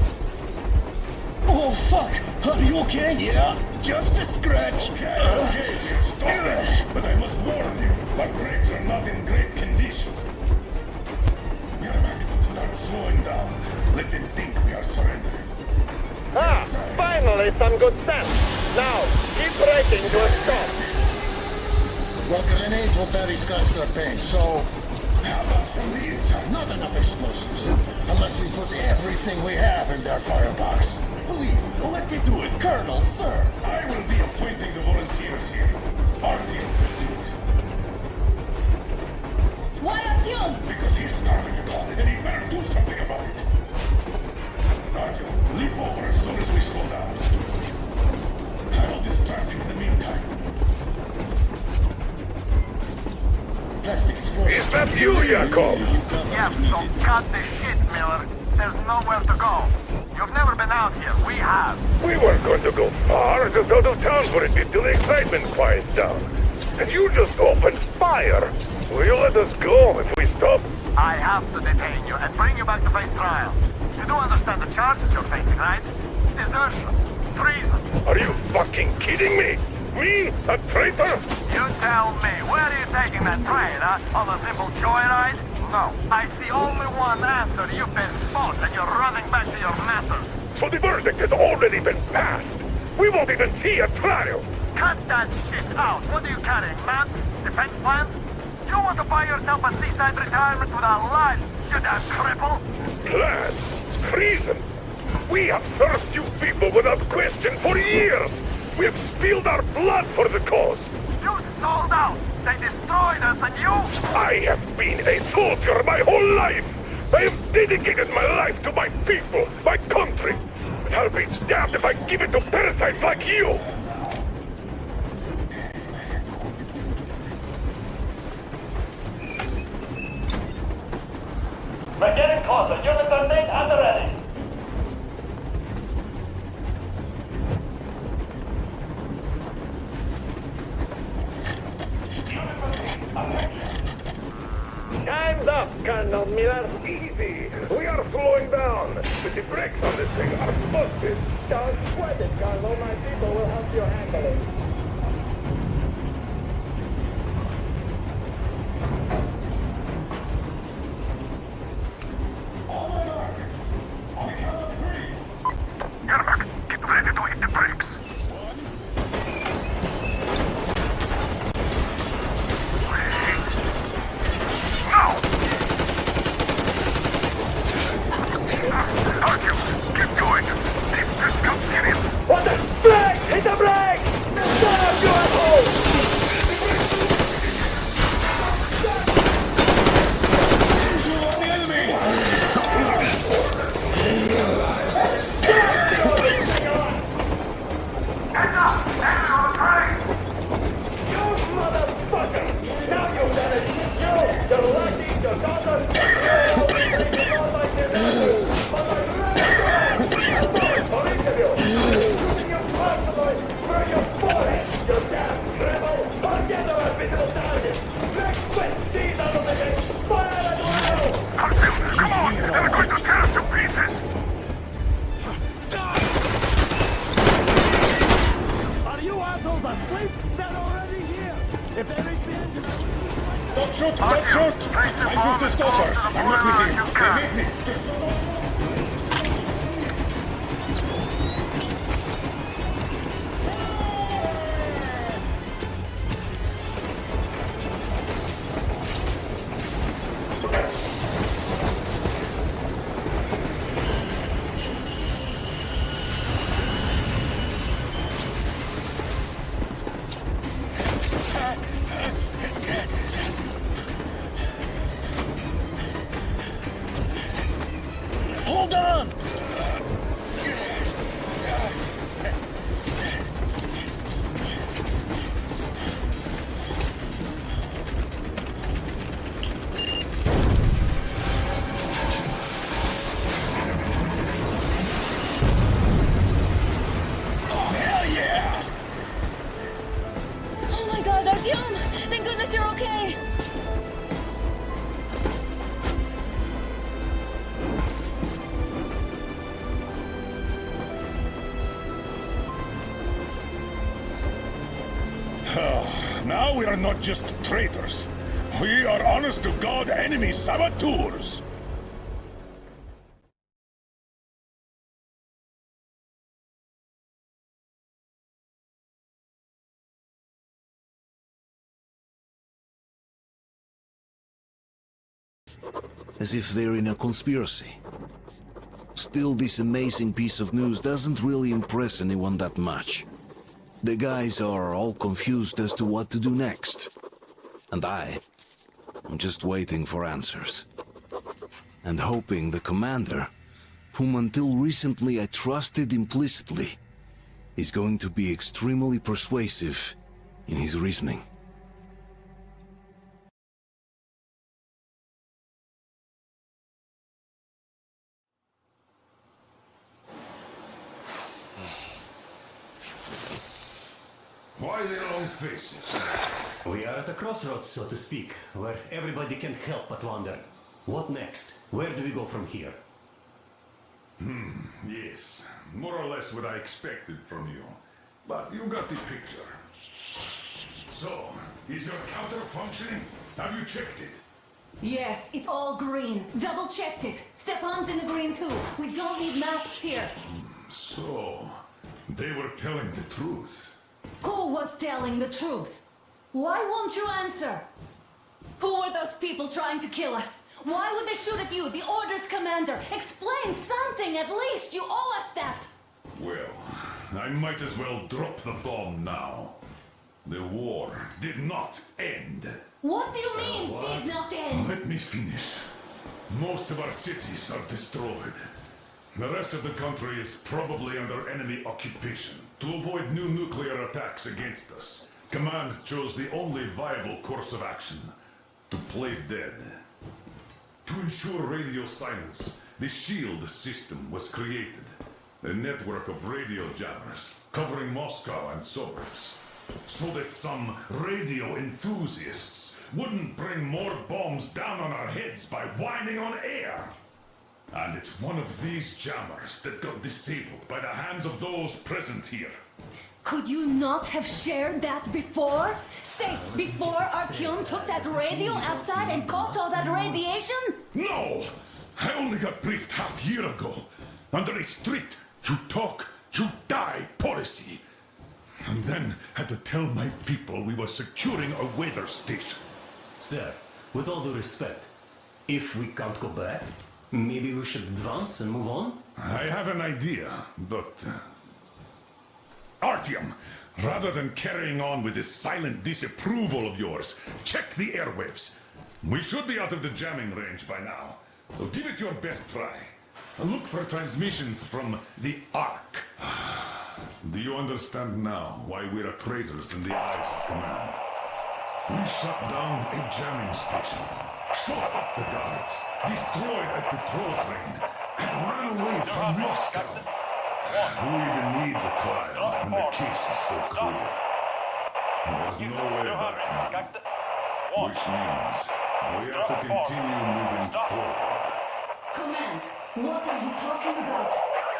Oh, fuck! Are you okay? Yeah, just a scratch. Okay, stop it. But I must warn you, my brakes are not in great condition. Yermak, start slowing down. Let them think we are surrendering. Ah, finally some good sense. Now, keep braking to a stop. Well, grenades will barely scratch their paint, so... How about from the inside? Not enough explosives. Unless we put everything we have in their firebox. Please, let me do it, Colonel, sir. I will be appointing the volunteers here. Artyom will do it. Why Artyom? Because he started the clock, and he better do something about it. Artyom, leap over as soon as we slow down. I will distract him in the meantime. Plastic explosion. Is that you, Yakov? Yes, so cut the shit, Miller. There's nowhere to go. You've never been out here. We have. We weren't going to go far, just out of town for a bit till the excitement quiets down. And you just opened fire. Will you let us go if we stop? I have to detain you and bring you back to face trial. You do understand the charges you're facing, right? Desertion. Treason. Are you fucking kidding me? Me? A traitor? You tell me, where are you taking that train, huh? On a simple joyride? No. I see only one answer. You've been fought and you're running back to your masters. So the verdict has already been passed. We won't even see a trial. Cut that shit out. What are you carrying, man? Defense plans? You don't want to buy yourself a seaside retirement without life, you damn cripple. Plans? Treason? We have served you people without question for years. We have spilled our blood for the cause. You sold out. They destroyed us and you... I have been a soldier my whole life. I have dedicated my life to my people, my country. But I'll be damned if I give it to parasites like you. We're getting closer. Unit 13 at the ready. Time's up, Colonel Miller. Easy. We are slowing down. But the brakes on this thing are busted. Don't sweat it, Colonel. My people will help you handle it. Yermak, get ready to hit the brakes. Keep going. This comes in him. What the? Brake! Hit the brake! Stop, you asshole! Are you assholes asleep? They're already here! If they reach the engine... Don't shoot! Don't shoot! I'm with the stopper. I'm not with him. They hit me. Hold on! Now we are not just traitors. We are honest-to-God enemy saboteurs. As if they're in a conspiracy. Still, this amazing piece of news doesn't really impress anyone that much. The guys are all confused as to what to do next. And I'm just waiting for answers. And hoping the commander, whom until recently I trusted implicitly, is going to be extremely persuasive in his reasoning. Why the long faces? We are at a crossroads, so to speak, where everybody can't help but wonder. What next? Where do we go from here? Yes. More or less what I expected from you. But you got the picture. So, is your counter functioning? Have you checked it? Yes, it's all green. Double-checked it. Stepan's in the green too. We don't need masks here. So, they were telling the truth. Who was telling the truth? Why won't you answer? Who were those people trying to kill us? Why would they shoot at you, the Order's commander? Explain something, at least! You owe us that! Well, I might as well drop the bomb now. The war did not end. What do you mean, did not end? Let me finish. Most of our cities are destroyed. The rest of the country is probably under enemy occupation. To avoid new nuclear attacks against us, Command chose the only viable course of action: to play dead. To ensure radio silence, the SHIELD system was created. A network of radio jammers covering Moscow and suburbs. So that some radio enthusiasts wouldn't bring more bombs down on our heads by whining on air. And it's one of these jammers that got disabled by the hands of those present here. Could you not have shared that before? Say, before Artyom took that radio outside and caught all that radiation? No! I only got briefed half year ago. Under a strict, you talk, you die policy. And then had to tell my people we were securing a weather station. Sir, with all due respect, if we can't go back, maybe we should advance and move on? I have an idea, but... Artyom, rather than carrying on with this silent disapproval of yours, check the airwaves. We should be out of the jamming range by now, so give it your best try. Look for transmissions from the Ark. Do you understand now why we're traitors in the eyes of Command? We shut down a jamming station, shot up the guards, destroyed a patrol train, and ran away from Moscow. Who even needs a trial when the case is so clear? There's no way back now, which means we have to continue moving forward. Command, what are you talking about?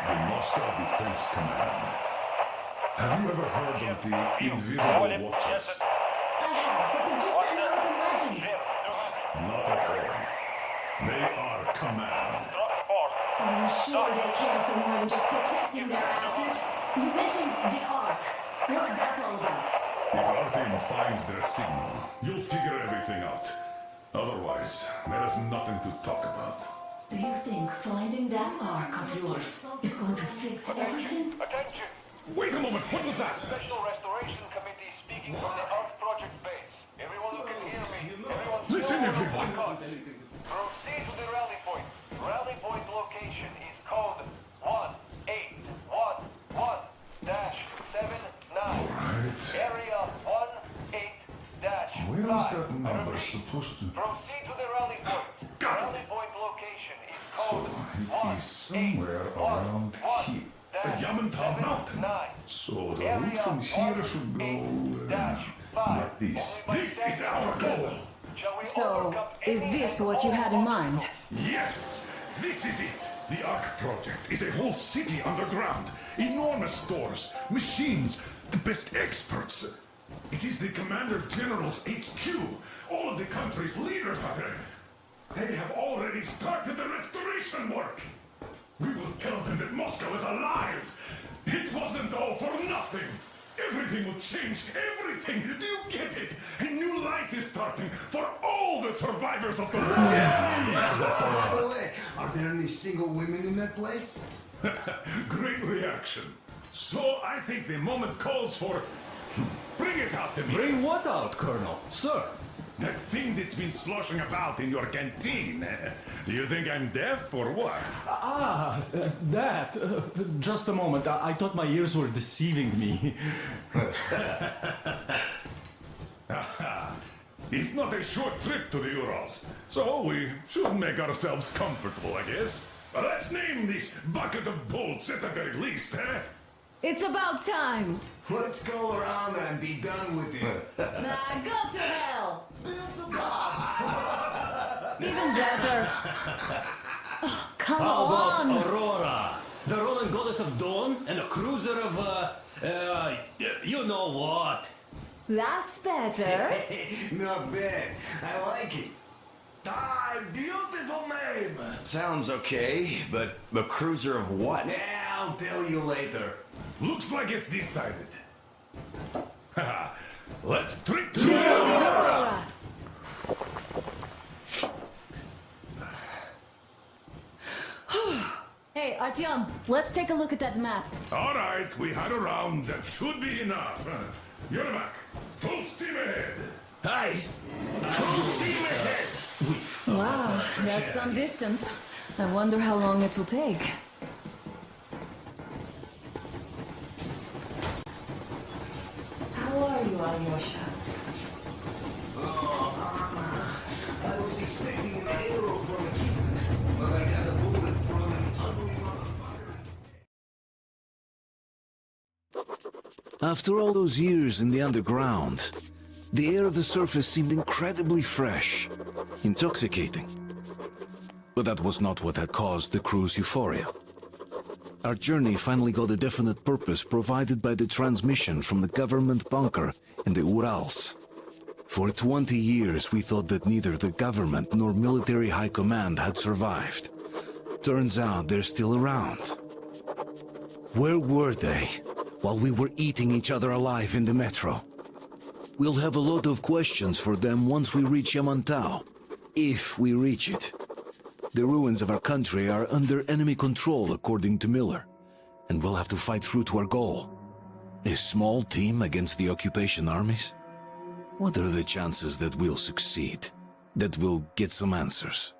The Moscow Defense Command. Have you ever heard of the Invisible Watchers? I have, but they're just an urban legend. Not at all. They are Command. Are you sure they care for more than just protecting their asses? You mentioned the Ark. What's that all about? If Artyom finds their signal, you'll figure everything out. Otherwise, there is nothing to talk about. Do you think finding that Ark of yours is going to fix everything? Attention! Wait a moment, what was that? Special Restoration Committee speaking from the Ark Project base. Everyone who can hear me, everyone... Listen, everyone! Proceed to the rally point. Rally point location is code 1811-79. Area 18-5. Where is that number supposed to... Proceed to the rally point. Got it. Rally point location is So, code it is somewhere around here. The Yamantau Mountain. So the route from here should go like this. This is our goal. So, is this what you had in mind? Yes, this is it. The Ark Project is a whole city underground. Enormous stores, machines, the best experts. It is the Commander General's HQ. All of the country's leaders are there. They have already started the restoration work. We will tell them that Moscow is alive. It wasn't all for nothing. Everything will change. Everything. Do you get it? A new life is starting for all the survivors of the war. By the way, are there any single women in that place? Great reaction. So I think the moment calls for... Bring it out to me. Bring what out, Colonel? Sir? That thing that's been sloshing about in your canteen. Do you think I'm deaf or what? That. Just a moment. I thought my ears were deceiving me. It's not a short trip to the Urals, so we should make ourselves comfortable, I guess. Let's name this bucket of bolts at the very least, eh? It's about time! Let's go around and be done with it. Nah, go to hell! Even better. Oh, come How about on! Aurora? The Roman goddess of dawn and a cruiser of, you know what? That's better. Not bad. I like it. Beautiful name! Sounds okay, but the cruiser of what? Yeah, I'll tell you later. Looks like it's decided. Let's trick to Aurora! Hey, Artyom, let's take a look at that map. All right, we had a round. That should be enough. You're back. Full steam ahead. Hi! Full steam ahead. Wow, that's some distance. I wonder how long it will take. How are you, Alyosha? I was expecting an arrow from a kid, but I got a bullet from an ugly motherfucker. After all those years in the underground, the air of the surface seemed incredibly fresh, intoxicating. But that was not what had caused the crew's euphoria. Our journey finally got a definite purpose provided by the transmission from the government bunker in the Urals. For 20 years we thought that neither the government nor military high command had survived. Turns out they're still around. Where were they while we were eating each other alive in the metro? We'll have a lot of questions for them once we reach Yamantau, if we reach it. The ruins of our country are under enemy control, according to Miller, and we'll have to fight through to our goal. A small team against the occupation armies? What are the chances that we'll succeed? That we'll get some answers?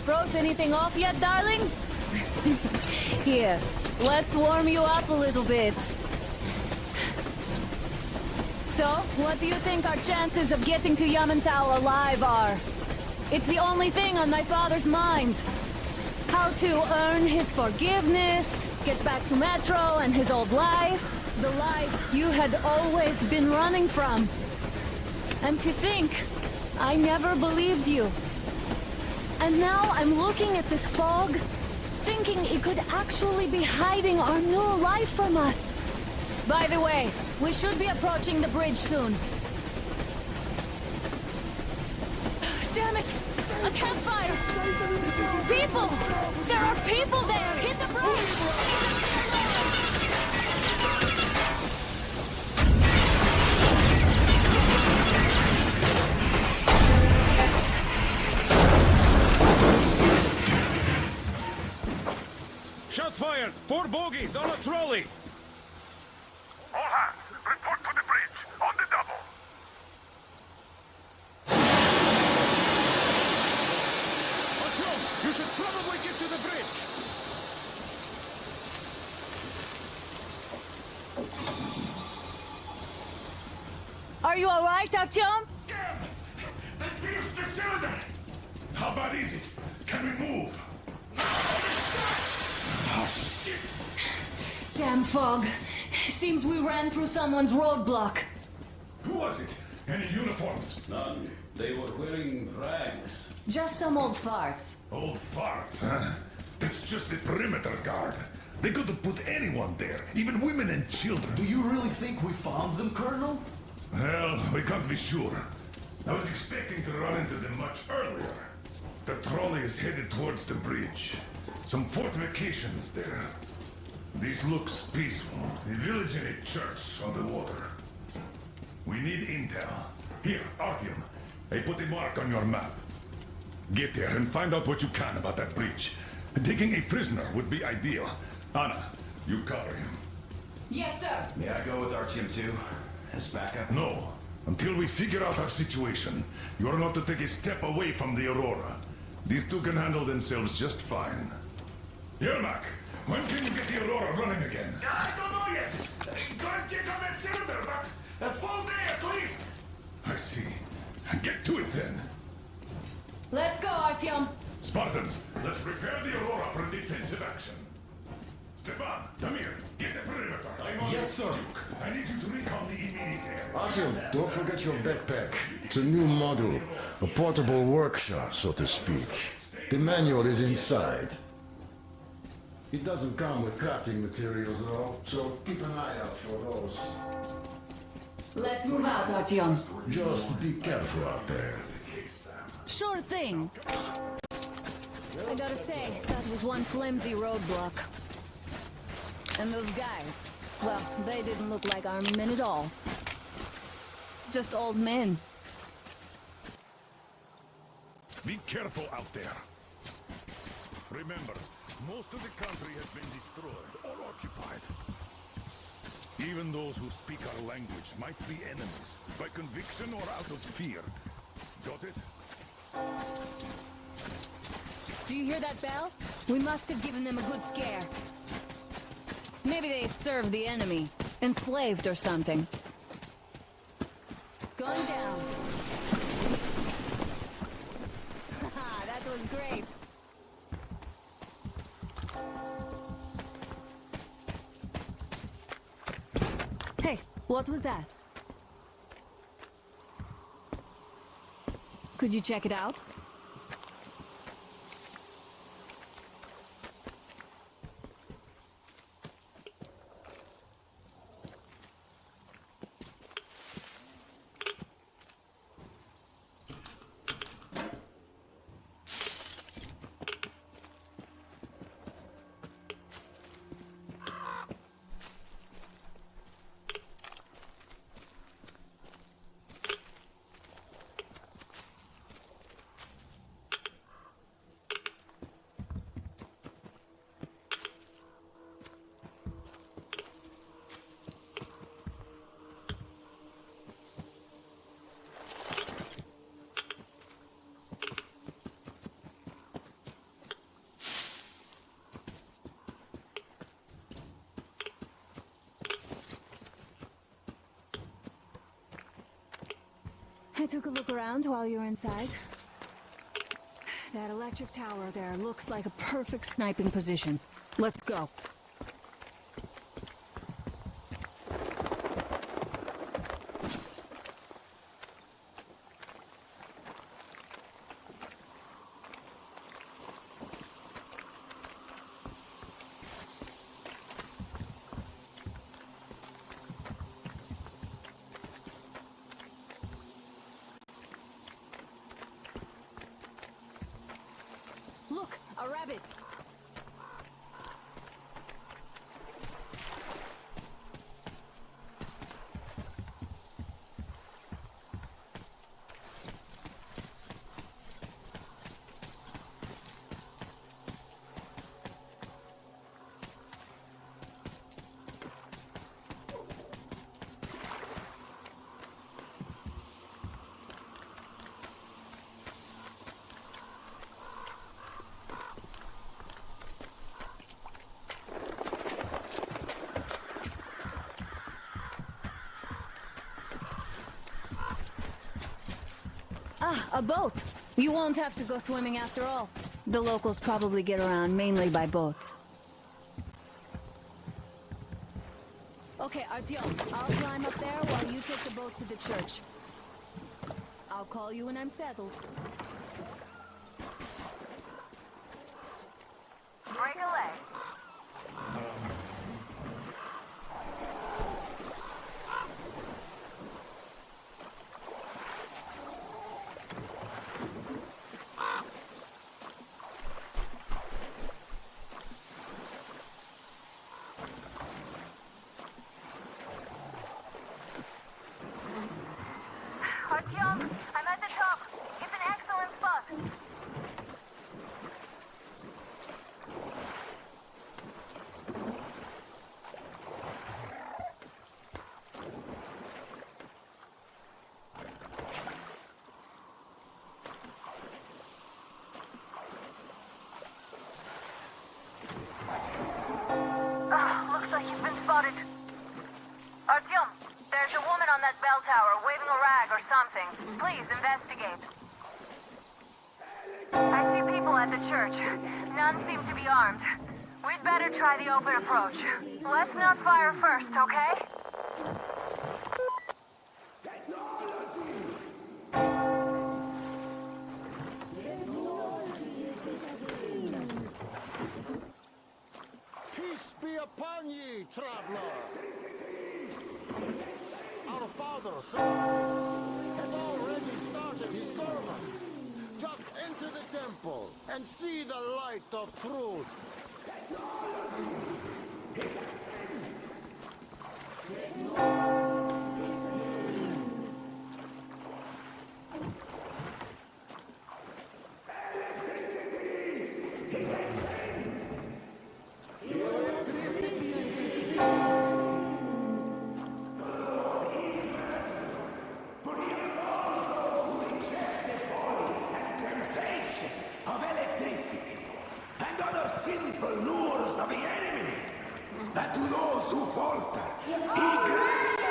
Froze anything off yet, darling? Here, let's warm you up a little bit. So, what do you think our chances of getting to Yamantau alive are? It's the only thing on my father's mind. How to earn his forgiveness, get back to Metro and his old life. The life you had always been running from. And to think, I never believed you. And now I'm looking at this fog, thinking it could actually be hiding our new life from us. By the way, we should be approaching the bridge soon. Damn it! A campfire! People! There are people there! Hit the bridge! Shots fired! 4 bogies on a trolley! All hands, report to the bridge, on the double. Artyom, you should probably get to the bridge! Are you alright, Artyom? They pierced the cylinder! How bad is it? Can we move? Oh, shit! Damn fog. Seems we ran through someone's roadblock. Who was it? Any uniforms? None. They were wearing rags. Just some old farts. Old farts, huh? That's just the perimeter guard. They could have put anyone there, even women and children. Do you really think we found them, Colonel? Well, we can't be sure. I was expecting to run into them much earlier. The trolley is headed towards the bridge. Some fortifications there. This looks peaceful. A village and a church on the water. We need intel. Here, Artyom. I put a mark on your map. Get there and find out what you can about that bridge. Taking a prisoner would be ideal. Anna, you cover him. Yes, sir. May I go with Artyom too? As backup? No. Until we figure out our situation, you are not to take a step away from the Aurora. These two can handle themselves just fine. Yermak, when can you get the Aurora running again? I don't know yet! Gonna check on that cylinder, but a full day at least! I see. Get to it then. Let's go, Artyom. Spartans, let's prepare the Aurora for defensive action. Stepan, Damir, get the perimeter. Yes, sir. Duke, I need you to recon the immediate area. Artyom, don't forget your backpack. It's a new model, a portable workshop, so to speak. The manual is inside. It doesn't come with crafting materials, though, so keep an eye out for those. Let's move out, Artyom. Just be careful out there. Sure thing. I gotta say, that was one flimsy roadblock. And those guys, well, they didn't look like army men at all. Just old men. Be careful out there. Remember, most of the country has been destroyed or occupied. Even those who speak our language might be enemies, by conviction or out of fear. Got it? Do you hear that bell? We must have given them a good scare. Maybe they served the enemy, enslaved or something. Going down. Haha, that was great. Hey, what was that? Could you check it out? took a look around while you were inside. That electric tower there looks like a perfect sniping position. Let's go. Look, a rabbit! Ah, a boat! You won't have to go swimming after all. The locals probably get around mainly by boats. Okay, Artyom, I'll climb up there while you take the boat to the church. I'll call you when I'm settled. Break a leg. Artyom, I'm at the top. It's an excellent spot. Looks like you've been spotted. Artyom, there's a woman on that bell tower waving a rag or something. Please investigate. I see people at the church. None seem to be armed. We'd better try the open approach. Let's not fire first, okay? Peace be upon ye, traveler! Our father, sir, has already started his sermon. Just enter the temple and see the light of truth. Of electricity and other sinful lures of the enemy, that to those who falter, he grants.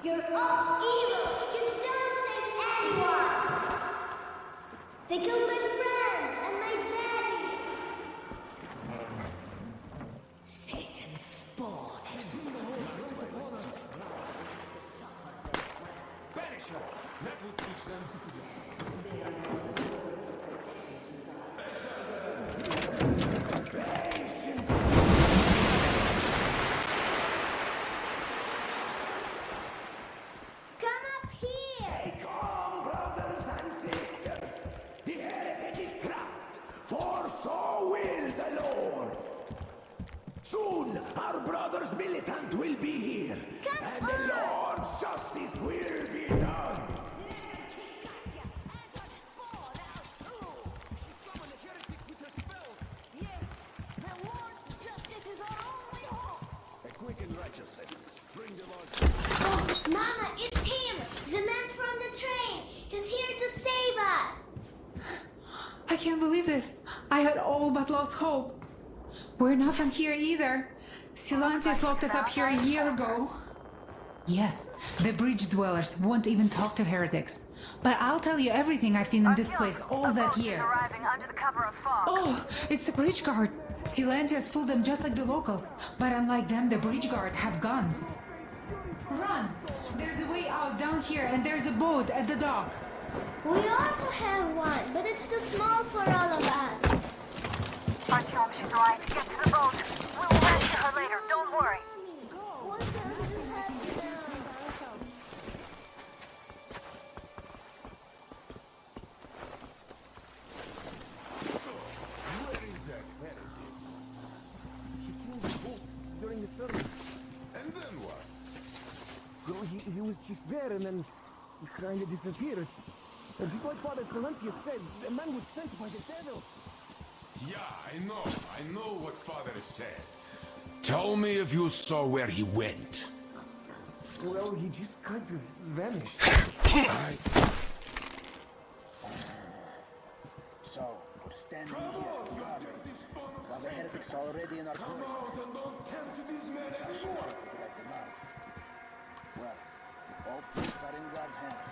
You're all evil. You don't save anyone. They killed my friends and my daddy. Satan's spawn. Banish her! That will teach them. Come up here. Stay calm, brothers and sisters. The heretic is trapped, for so will the Lord. Soon, our brother's militant will be here, and the Lord's justice will be done. A quick and righteous sentence. Bring them on. Oh, Mama, it's him! The man from the train! He's here to save us! I can't believe this. I had all but lost hope. We're not from here either. Silantes locked us up here a year ago. Yes, the bridge dwellers won't even talk to heretics. But I'll tell you everything I've seen in this place all that year. Arriving under the cover of fog. Oh, it's the bridge guard. Silencia's fooled them just like the locals. But unlike them, the bridge guard have guns. Run! There's a way out down here and there's a boat at the dock. We also have one, but it's too small for all of us. Artyom, she's right. Get to the boat. We'll rescue her later. Don't worry. During the service. And then what? Well, he was just there and then he kind of disappeared. And just like Father Silencia said, the man was sent by the devil. Yeah, I know what Father said. Tell me if you saw where he went. Well, he just kind of vanished. So, we're standing here, while the heretics are already in our cloister. Don't tempt these men anymore. Well, all things are in God's hands.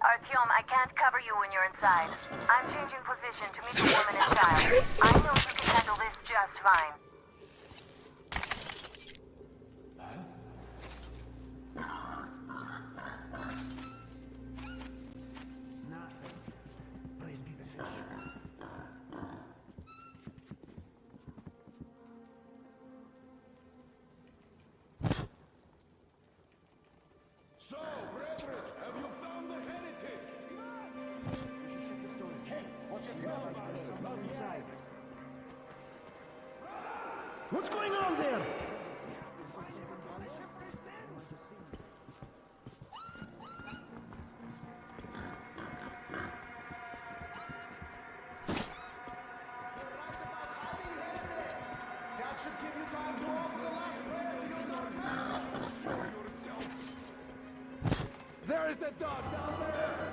Artyom, I can't cover you when you're inside. I'm changing position to meet the woman and child. I know you can handle this just fine. Nothing. Praise be the fish. So, brethren, have you found the heretic? We should shut the store. Hey, what's going on? Not inside. What's going on there? That should give you time to offer the last prayer to your Lord Master. There is a dog down there!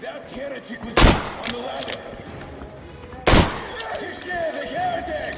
That heretic was on the ladder. He's there, the heretic!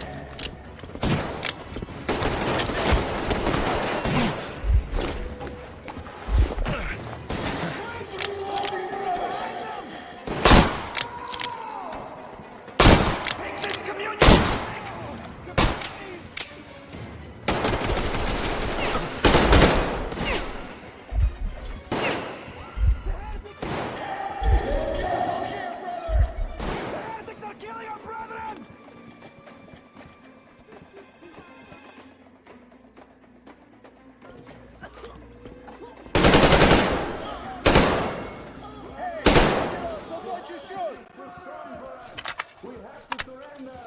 We have to surrender.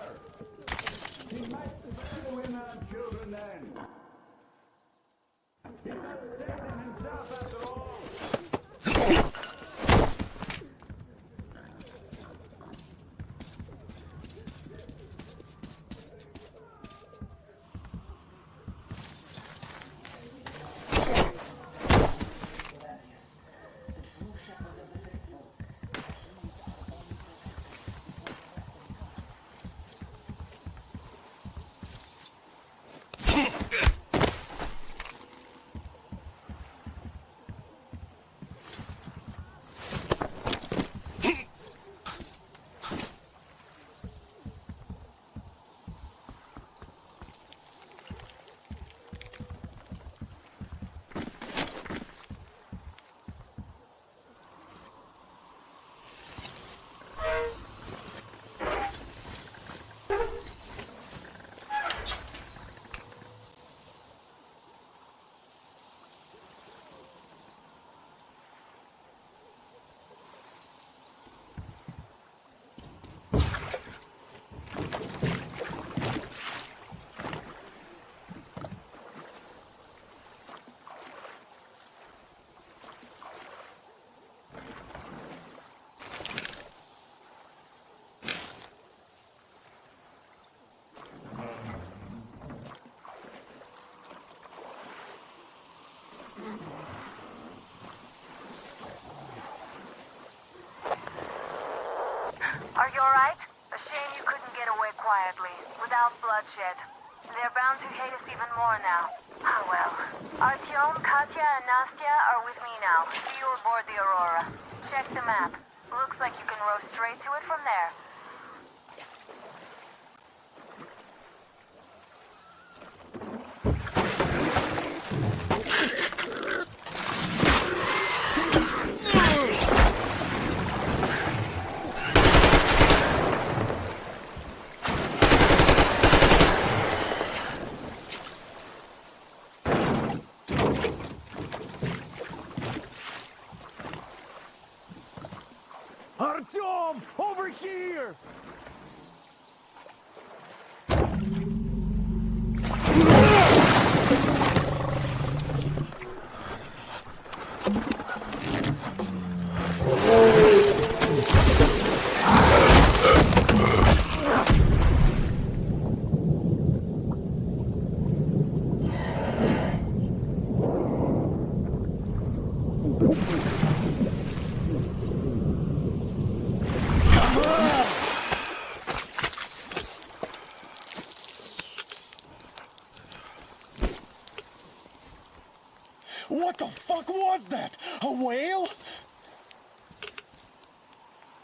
He might be women and children then. He has taken himself after all. alright? A shame you couldn't get away quietly, without bloodshed. They're bound to hate us even more now. Ah well. Artyom, Katya, and Nastya are with me now. See you aboard the Aurora. Check the map. Looks like you can row straight to it from there. Artyom! Over here! What the fuck was that? A whale?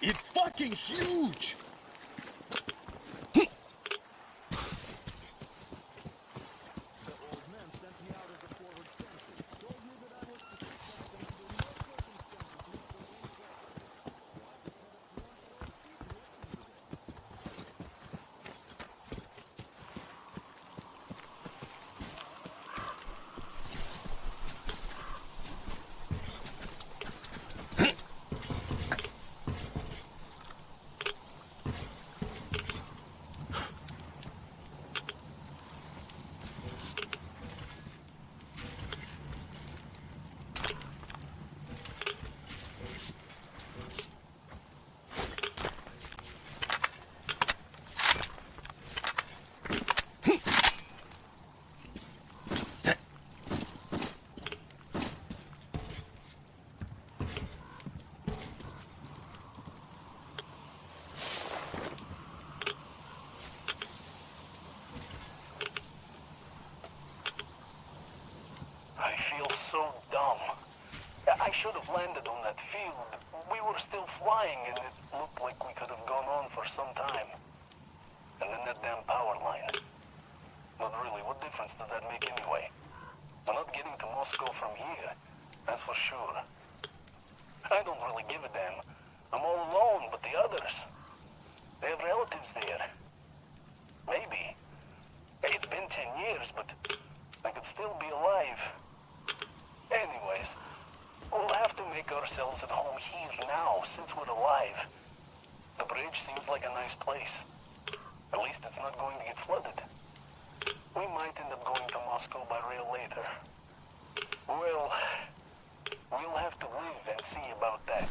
It's fucking huge! I feel so dumb. I should have landed on that field. We were still flying and it looked like we could have gone on for some time. And then that damn power line. But really, what difference does that make anyway? We're not getting to Moscow from here, that's for sure. I don't really give a damn. I'm all alone, but the others, they have relatives there. Maybe. It's been 10 years, but I could still be alive. Anyways, we'll have to make ourselves at home here now, since we're alive. The bridge seems like a nice place. At least it's not going to get flooded. We might end up going to Moscow by rail later. Well, we'll have to live and see about that.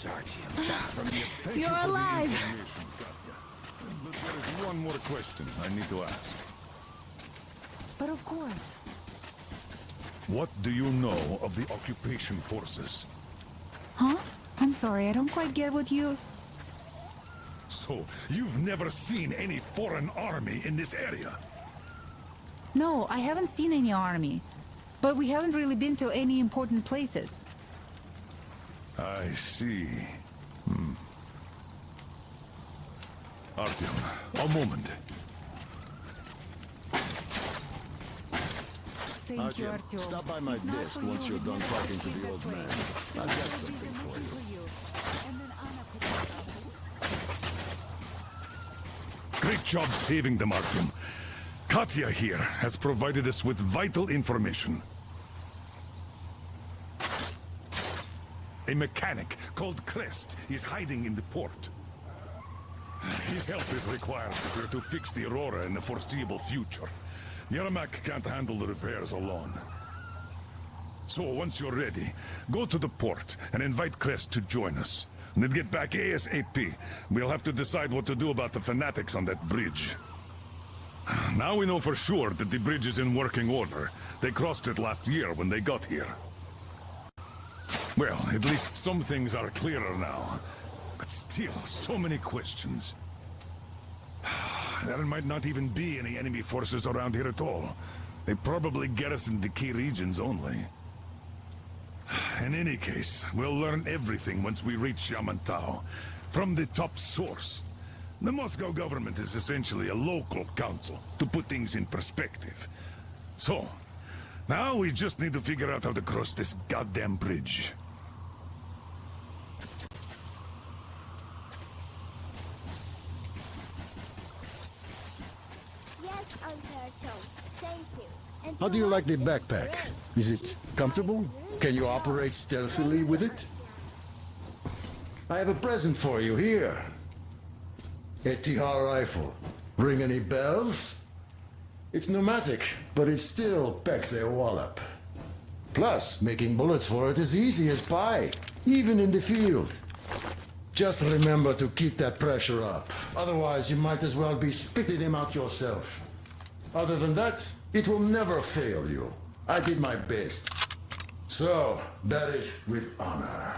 yours, Artyom. From the... Thank You're you for the alive. information, Katya. But there is one more question I need to ask. But of course. What do you know of the occupation forces? Huh? I'm sorry, I don't quite get what you... So, you've never seen any foreign army in this area? No, I haven't seen any army. But we haven't really been to any important places. I see. Artyom, a moment. Thank you, Artyom. Stop by my desk once you're done talking to the old man. I've got something for you. Great job saving them, Artyom. Katya here has provided us with vital information. A mechanic called Crest is hiding in the port. His help is required if we're to fix the Aurora in the foreseeable future. Yermak can't handle the repairs alone. So once you're ready, go to the port and invite Crest to join us. And then get back ASAP. We'll have to decide what to do about the fanatics on that bridge. Now we know for sure that the bridge is in working order. They crossed it last year when they got here. Well, at least some things are clearer now. But still, so many questions. There might not even be any enemy forces around here at all. They probably garrisoned the key regions only. In any case, we'll learn everything once we reach Yamantau. From the top source. The Moscow government is essentially a local council, to put things in perspective. So, now we just need to figure out how to cross this goddamn bridge. Yes, Umberto. Thank you. And How do you like the backpack? Is it comfortable? Can you operate stealthily with it? I have a present for you here. A TR rifle. Ring any bells? It's pneumatic, but it still packs a wallop. Plus, making bullets for it is easy as pie, even in the field. Just remember to keep that pressure up. Otherwise, you might as well be spitting him out yourself. Other than that, it will never fail you. I did my best. So, bear it with honor.